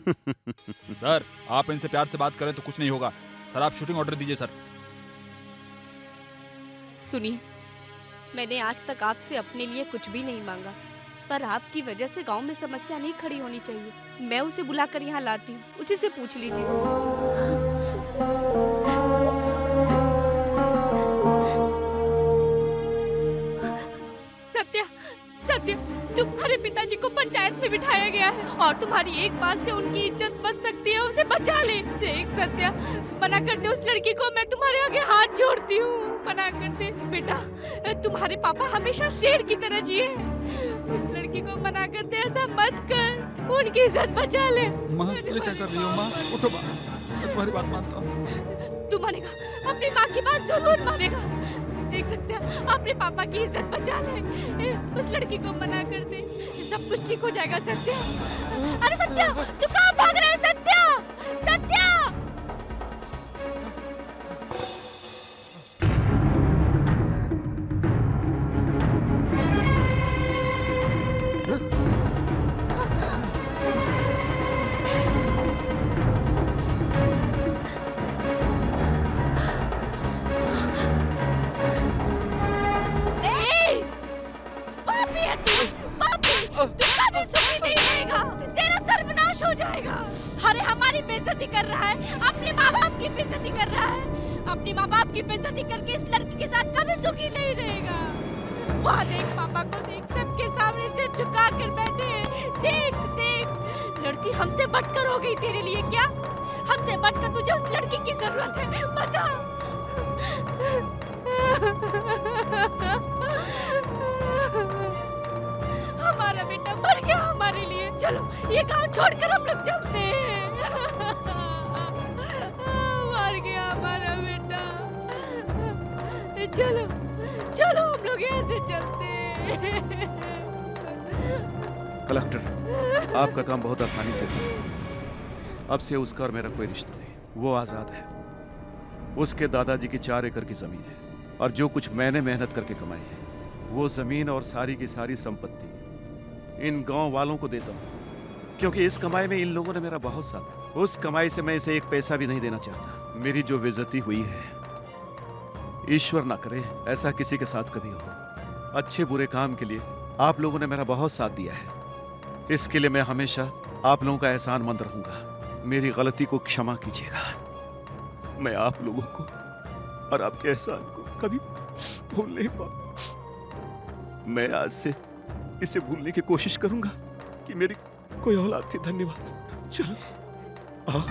सर, आप इनसे प्यार से बात करें तो कुछ नहीं होगा। सर, आप शूटिंग ऑर्डर दीजिए। सर,
सुनिए, मैंने आज तक आपसे अपने लिए कुछ भी नहीं मांगा, पर आपकी वजह से गांव में समस्या नहीं खड़ी होनी चाहिए। मैं उसे बुलाकर यहाँ लाती हूँ, उसी से पूछ लीजिए। सत्या, सत्या, तुम्हारे पिताजी को पंचायत में बिठाया गया है और तुम्हारी एक बात से उनकी इज्जत बच सकती है, उसे बचा ले। देख सत्या, मना कर दे उस लड़की को, मैं तुम्हारे आगे हाथ जोड़ती हूँ, मना कर दे बेटा। तुम्हारे पापा हमेशा शेर की तरह जिए। उस लड़की को मना कर दे, ऐसा मत कर, उनकी इज्जत बचा ले।
माँ, ये क्या कर रही हो? माँ, उठो माँ, मैं तुम्हारी बात मानता हूँ।
तू मानेगा, अपनी माँ की बात जरूर मानेगा। देख सकते हैं, अपने पापा की इज्जत बचा ले। उस लड़की को मना कर दे, सब कुछ ठीक हो जाएगा। सत्या, अरे सत्या, तू कहाँ भाग रहा है? सत्या, सत्या! अरे हमारी बेइज्जती कर रहा है, अपने माँ बाप की बेइज्जती कर रहा है। अपने माँ बाप की बेइज्जती करके इस लड़की के साथ कभी सुखी नहीं रहेगा। वहाँ देख, पापा को देख, सबके सामने सिर झुका कर बैठे हैं। देख देख, लड़की हमसे बढ़कर हो गई तेरे लिए। क्या हमसे बढ़कर तुझे उस लड़की की जरूरत है? बता। हमारा बेटा मर गया हमारे लिए। चलो ये गांव छोड़कर हम लोग चलते हैं। मर गया हमारा बेटा। चलो चलो हम लोग यहाँ से चलते हैं।
कलेक्टर, आपका काम बहुत आसानी से हुआ। अब से उसका और मेरा कोई रिश्ता नहीं। वो आजाद है। उसके दादाजी की 4 एकड़ की जमीन है और जो कुछ मैंने मेहनत करके कमाई है, वो जमीन और सारी की सारी संपत्ति इन गांव वालों को देता हूँ, क्योंकि इस कमाई में इन लोगों ने मेरा बहुत साथ दिया। उस कमाई से मैं इसे एक पैसा भी नहीं देना चाहता। मेरी जो बेइज्जती हुई है, ईश्वर ना करे ऐसा किसी के साथ कभी हो। अच्छे बुरे काम के लिए आप लोगों ने मेरा बहुत साथ दिया है। इसके लिए मैं हमेशा आप लोगों का एहसानमंद रहूंगा। मेरी गलती को क्षमा कीजिएगा। मैं आप लोगों को और आपके एहसान को कभी भूल नहीं पाऊंगा। मैं आज से इसे भूलने की कोशिश करूंगा कि मेरी कोई औलाद थी। धन्यवाद। चलो आओ।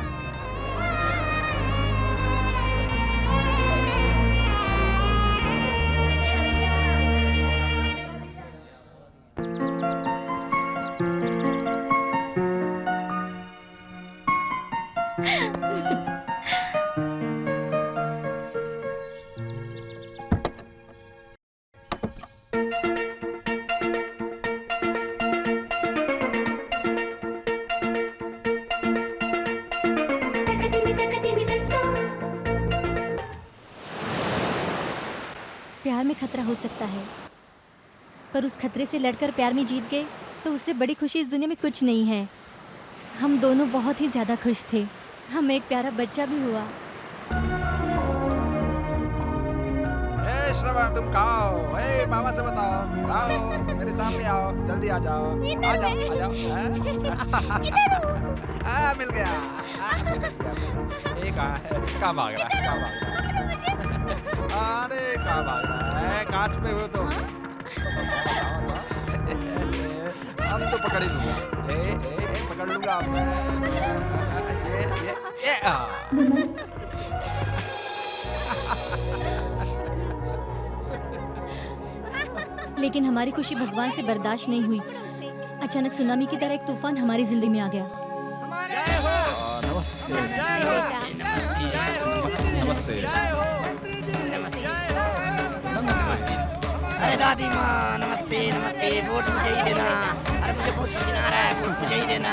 प्यार में खतरा हो सकता है, पर उस खतरे से लड़कर प्यार में जीत गए तो उससे बड़ी खुशी इस दुनिया में कुछ नहीं है। हम दोनों बहुत ही ज़्यादा खुश थे। हमें एक प्यारा बच्चा भी हुआ।
ए श्रवण, तुम कहाँ हो? ए मामा से बताओ, कहाँ हो? मेरे सामने आओ, जल्दी आ जाओ। आ जाओ, आ जाओ। मिल गया। ये कहाँ है? कहाँ भाग रहा है? कहाँ भाग रहा है? अरे कहाँ भाग रहा है? कहाँ छुपे हो तुम? अब तो पकड़ ही लूंगा। ए पकड़ लूंगा अब मैं। ये
लेकिन हमारी खुशी भगवान से बर्दाश्त नहीं हुई। अचानक सुनामी की तरह एक तूफान हमारी जिंदगी में आ गया।
नमस्ते नमस्ते।
अरे दादी माँ नमस्ते नमस्ते, वोट मुझे ही देना। अरे मुझे बहुत पसीना आ रहा है, वोट मुझे ही देना।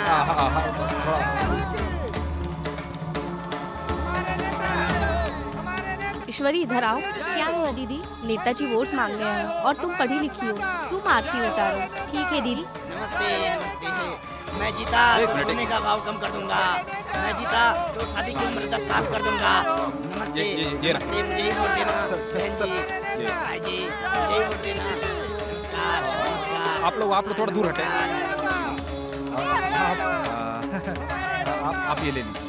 ईश्वरी इधर आओ।
क्या हुआ दीदी?
नेताजी वोट मांगने आए हैं और तुम पढ़ी लिखी हो, तुम आरती उतारो।
ठीक है दीदी।
नमस्ते नमस्ते। मैं जीता तो सोने का भाव कम कर दूंगा। मैं जीता तो शादी की उम्र 10 साल कर दूंगा। नमस्ते नमस्ते, मुझे ही वोट देना। बहन जी, भाई जी, मुझे ही वोट देना। नमस्कार नमस्कार।
आप लोग थोड़ा दूर हटें। आप ये ले लीजिए।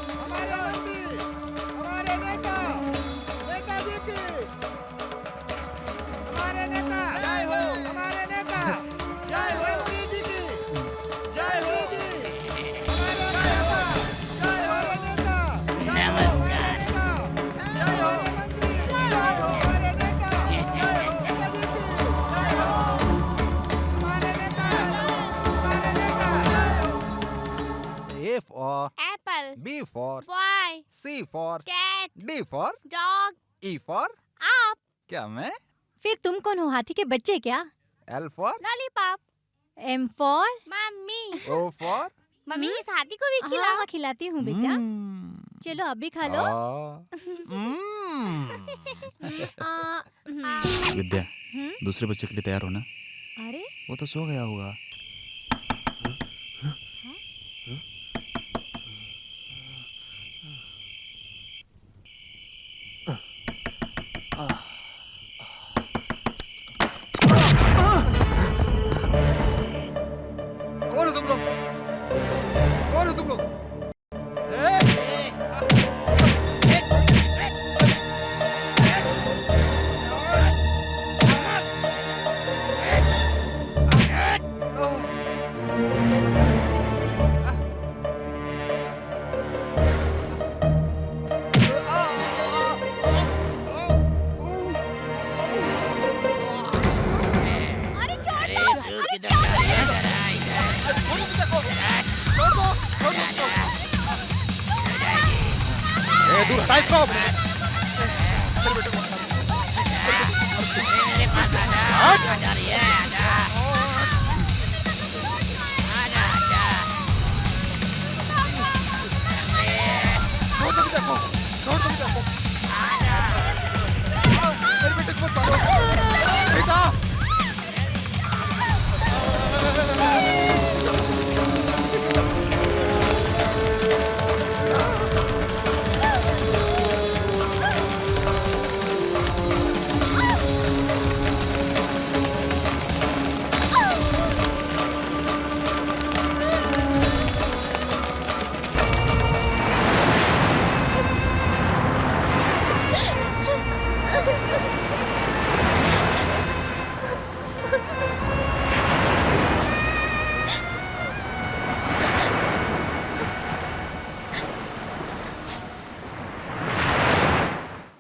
A for
Apple,
B for
boy,
C for
cat,
D for
dog,
E for
आप,
क्या मैं?
फिर तुम कौन हो? हाथी के बच्चे क्या?
L for
lollipop,
M for?
Mummy.
O for
mummy इस हाथी को भी खिलाओ।
हाँ, खिलाती हूँ बेटा। चलो आप भी खा लो।
विद्या, दूसरे बच्चे के लिए तैयार हो ना?
अरे
वो तो सो गया होगा। कौन हो तुम लोग? कौन हो तुम लोग?
अरे तू किधर जा रही है?
दूर हटा इसको।
मेरे पास आजा। जा रही है, आजा। आजा आजा।
छोड़ दो बेटा को, छोड़ दो बेटा को। मेरे बेटे को मत मारो। बेटा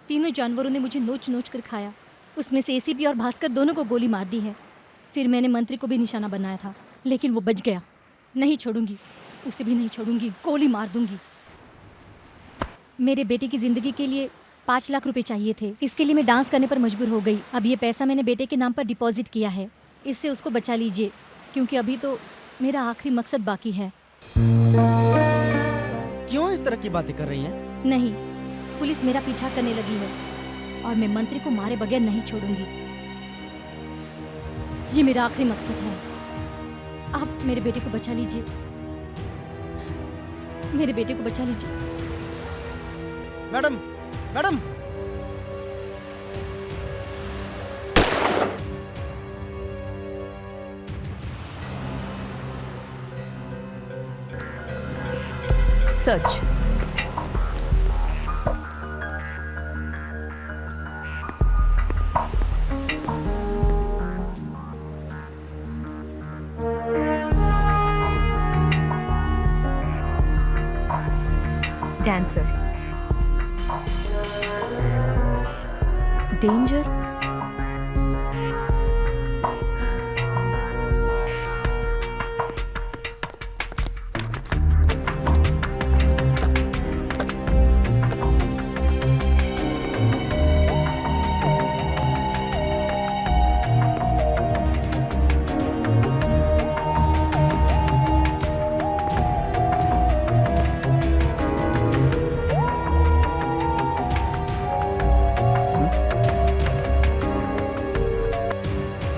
तीनों जानवरों ने मुझे नोच नोच कर खाया। उसमें से एसीपी और भास्कर दोनों को गोली मार दी है। फिर मैंने मंत्री को भी निशाना बनाया था, लेकिन वो बच गया। नहीं छोड़ूंगी, उसे भी नहीं छोड़ूंगी, गोली मार दूंगी। मेरे बेटे की जिंदगी के लिए 5 लाख रुपए चाहिए थे। इसके लिए मैं डांस करने पर मजबूर हो गई। अब ये पैसा मैंने बेटे के नाम पर डिपॉजिट किया है। इससे उसको बचा लीजिए, क्योंकि अभी तो मेरा आखिरी मकसद बाकी है।
क्यों इस तरह की बातें कर रही हैं?
नहीं, पुलिस मेरा पीछा करने लगी है और मैं मंत्री को मारे बगैर नहीं छोड़ूंगी। ये मेरा आखिरी मकसद है। आप मेरे बेटे को बचा लीजिए, मेरे बेटे को बचा लीजिए।
Madam, madam,
search. Dancer. Danger.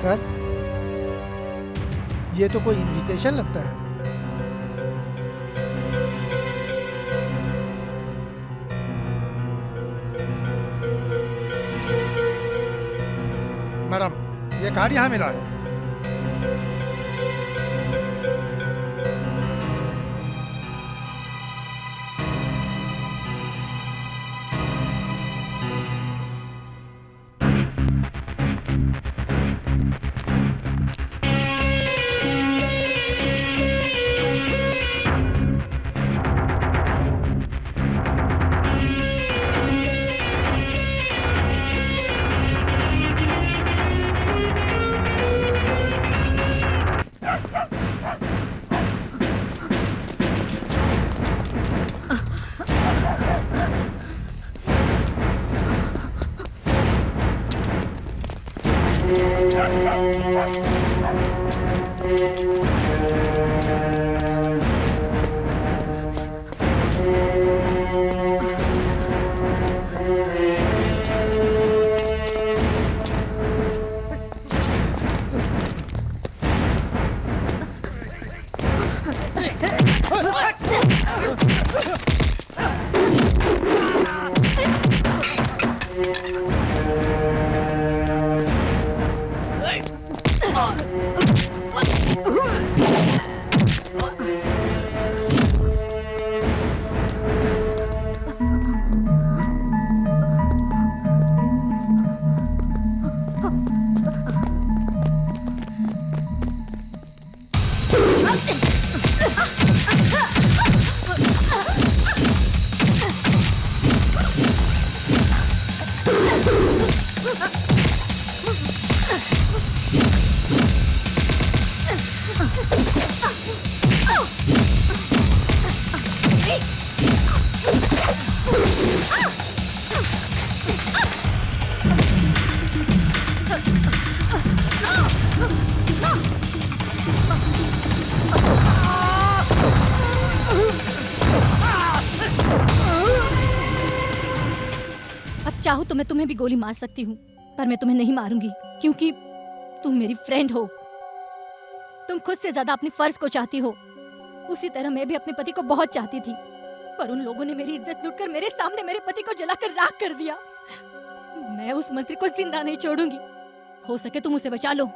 Sir, ये तो कोई इनविटेशन लगता है। मैडम, ये कार्ड यहाँ मिला है।
चाहूँ तो मैं तुम्हें भी गोली मार सकती हूँ, पर मैं तुम्हें नहीं मारूंगी क्योंकि तुम मेरी फ्रेंड हो। तुम खुद से ज्यादा अपने फर्ज को चाहती हो। उसी तरह मैं भी अपने पति को बहुत चाहती थी, पर उन लोगों ने मेरी इज्जत लूटकर मेरे सामने मेरे पति को जलाकर राख कर दिया। मैं उस मंत्री को जिंदा नहीं छोड़ूंगी। हो सके तुम उसे बचा लो।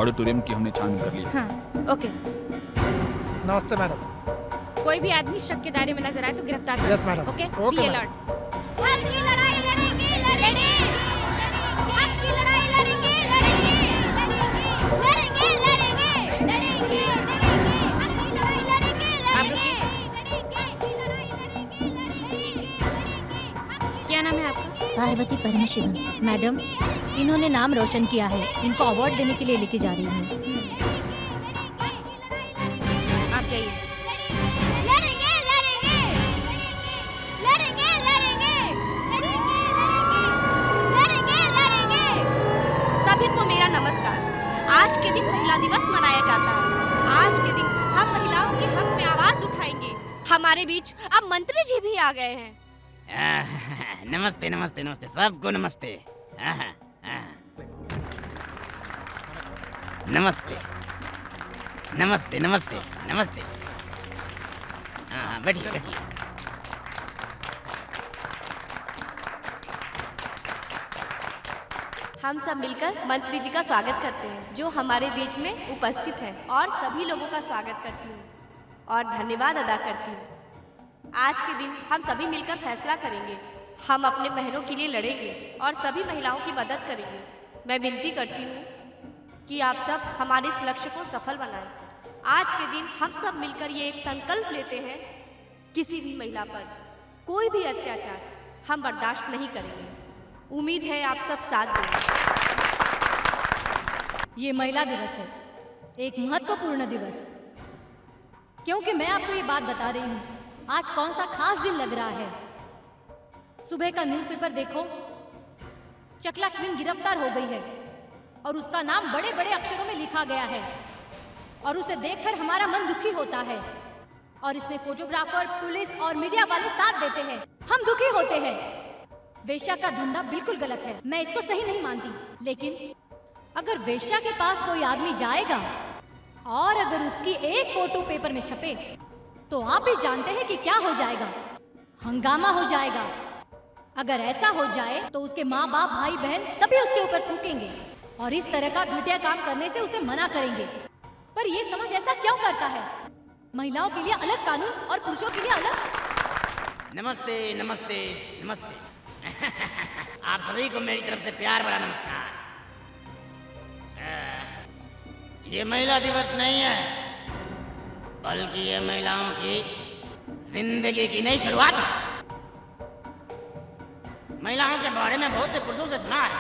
ऑडिटोरियम की हमने छानबीन कर ली।
हाँ, ओके।
नमस्ते मैडम।
कोई भी आदमी शक के दायरे में नजर आए तो गिरफ्तार करो।
Yes madam.
ओके,
ओके
बी
मैडम।
अलर्ट।
हक की लड़ाई लड़ेंगे, लड़ेंगे। हक की लड़ाई लड़ेंगे, लड़ेंगे। लड़ेंगे, लड़ेंगे, लड़ेंगे। हक की लड़ाई लड़ेंगे, लड़ेंगे।
क्या नाम है आपका?
पार्वती परमशिवन। मैडम, इन्होंने नाम रोशन किया है। इनको अवार्ड देने के लिए लेके जा रही हूँ।
आप जाइए।
लड़ेंगे, लड़ेंगे। लड़ेंगे, लड़ेंगे। लड़ेंगे, लड़ेंगे।
सभी को मेरा नमस्कार। आज के दिन महिला दिवस मनाया जाता है। आज के दिन हम महिलाओं के हक में आवाज उठाएंगे। हमारे बीच अब मंत्री जी भी आ गए हैं।
नमस्ते नमस्ते नमस्ते, सबको नमस्ते। नमस्ते नमस्ते नमस्ते नमस्ते। हाँ, बैठिए बैठिए।
हम सब मिलकर मंत्री जी का स्वागत करते हैं जो हमारे बीच में उपस्थित हैं, और सभी लोगों का स्वागत करती हूँ और धन्यवाद अदा करती हूँ। आज के दिन हम सभी मिलकर फैसला करेंगे। हम अपने बहनों के लिए लड़ेंगे और सभी महिलाओं की मदद करेंगे। मैं विनती करती हूँ कि आप सब हमारे इस लक्ष्य को सफल बनाएं। आज के दिन हम सब मिलकर ये एक संकल्प लेते हैं, किसी भी महिला पर कोई भी अत्याचार हम बर्दाश्त नहीं करेंगे। उम्मीद है आप सब साथ देंगे।
ये महिला दिवस है, एक महत्वपूर्ण दिवस, क्योंकि मैं आपको ये बात बता रही हूँ, आज कौन सा खास दिन लग रहा है। सुबह का न्यूज़पेपर देखो, चकला क्वीन गिरफ्तार हो गई है और उसका नाम बड़े बड़े अक्षरों में लिखा गया है और उसे देखकर हमारा मन दुखी होता है। और इसमें फोटोग्राफर, पुलिस और मीडिया वाले साथ देते हैं, हम दुखी होते हैं। वेश्या का धंधा बिल्कुल गलत है, मैं इसको सही नहीं मानती, लेकिन अगर वेश्या के पास कोई आदमी जाएगा और अगर उसकी एक फोटो पेपर में छपे तो आप भी जानते हैं कि क्या हो जाएगा, हंगामा हो जाएगा। अगर ऐसा हो जाए तो उसके माँ बाप, भाई बहन सभी उसके ऊपर थूकेंगे और इस तरह का घटिया काम करने से उसे मना करेंगे। पर ये समाज ऐसा क्यों करता है? महिलाओं के लिए अलग कानून और पुरुषों के लिए अलग।
नमस्ते नमस्ते नमस्ते। आप सभी को मेरी तरफ से प्यार भरा नमस्कार। ये महिला दिवस नहीं है, बल्कि ये महिलाओं की जिंदगी की नई शुरुआत है। महिलाओं के बारे में बहुत से पुरुषों से सुना है,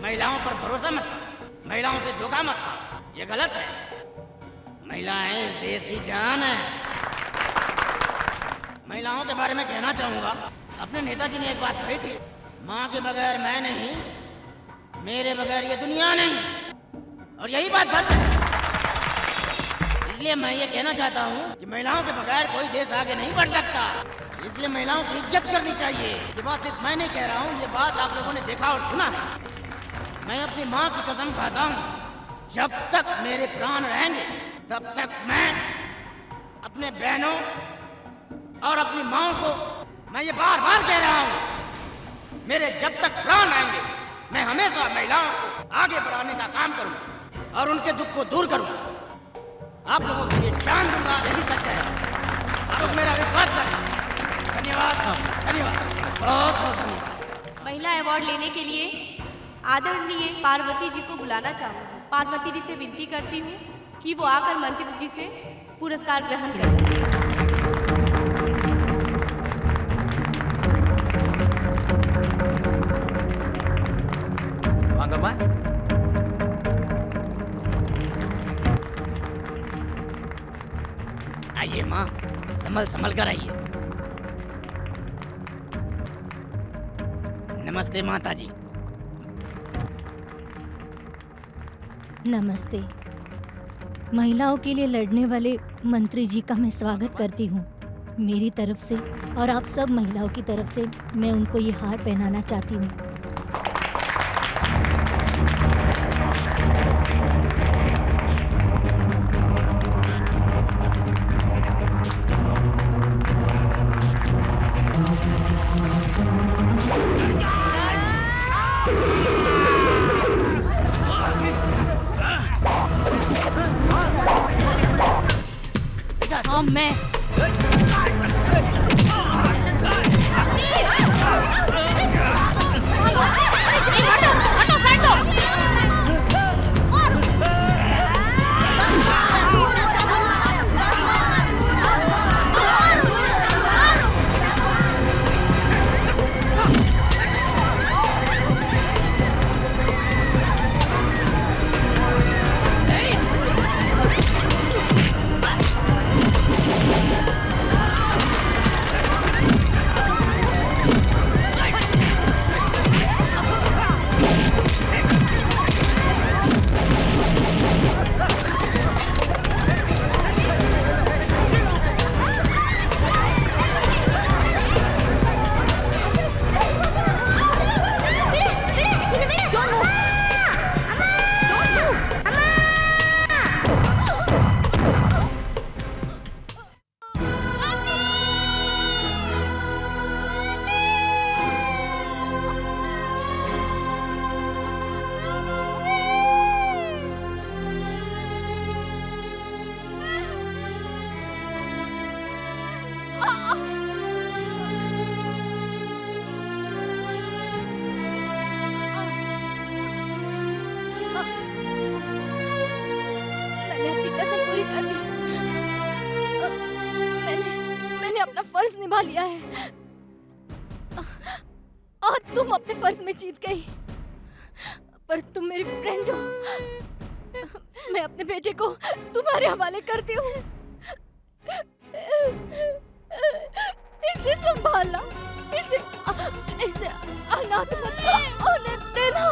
महिलाओं पर भरोसा मत करो, महिलाओं से धोखा मत खाओ, ये गलत है। महिलाएं इस देश की जान है। महिलाओं के बारे में कहना चाहूंगा, अपने नेताजी ने एक बात कही थी, माँ के बगैर मैं नहीं, मेरे बगैर ये दुनिया नहीं, और यही बात सच है। इसलिए मैं ये कहना चाहता हूँ कि महिलाओं के बगैर कोई देश आगे नहीं बढ़ सकता, इसलिए महिलाओं की इज्जत करनी चाहिए। ये बात सिर्फ मैं नहीं कह रहा हूँ, ये बात आप लोगों ने देखा और सुना है। मैं अपनी माँ की कसम खाता हूँ, जब तक मेरे प्राण रहेंगे तब तक मैं अपने बहनों और अपनी माँ को, मैं ये बार बार कह रहा हूँ, मेरे जब तक प्राण रहेंगे मैं हमेशा महिलाओं को आगे बढ़ाने का काम करूँ और उनके दुख को दूर करूँ। आप लोगों के लिए जान दूंगा, यही सच है। आप लोग मेरा विश्वास करें। धन्यवाद, धन्यवाद, बहुत बहुत धन्यवाद।
महिला अवार्ड लेने के लिए आदरणीय पार्वती जी को बुलाना चाहूँगी। पार्वती जी से विनती करती हूँ कि वो आकर मंत्री जी से पुरस्कार ग्रहण करें।
आइए माँ, संभल संभल कर आइए। नमस्ते माता जी।
नमस्ते। महिलाओं के लिए लड़ने वाले मंत्री जी का मैं स्वागत करती हूँ मेरी तरफ से, और आप सब महिलाओं की तरफ से मैं उनको ये हार पहनाना चाहती हूँ। हाँ, मैं अपना फर्ज निभा लिया है और तुम अपने फर्ज में जीत गई, पर तुम मेरी फ्रेंड हो। मैं अपने बेटे को तुम्हारे हवाले करती हूँ। इसे संभालना, इसे अनाथ मत होने देना।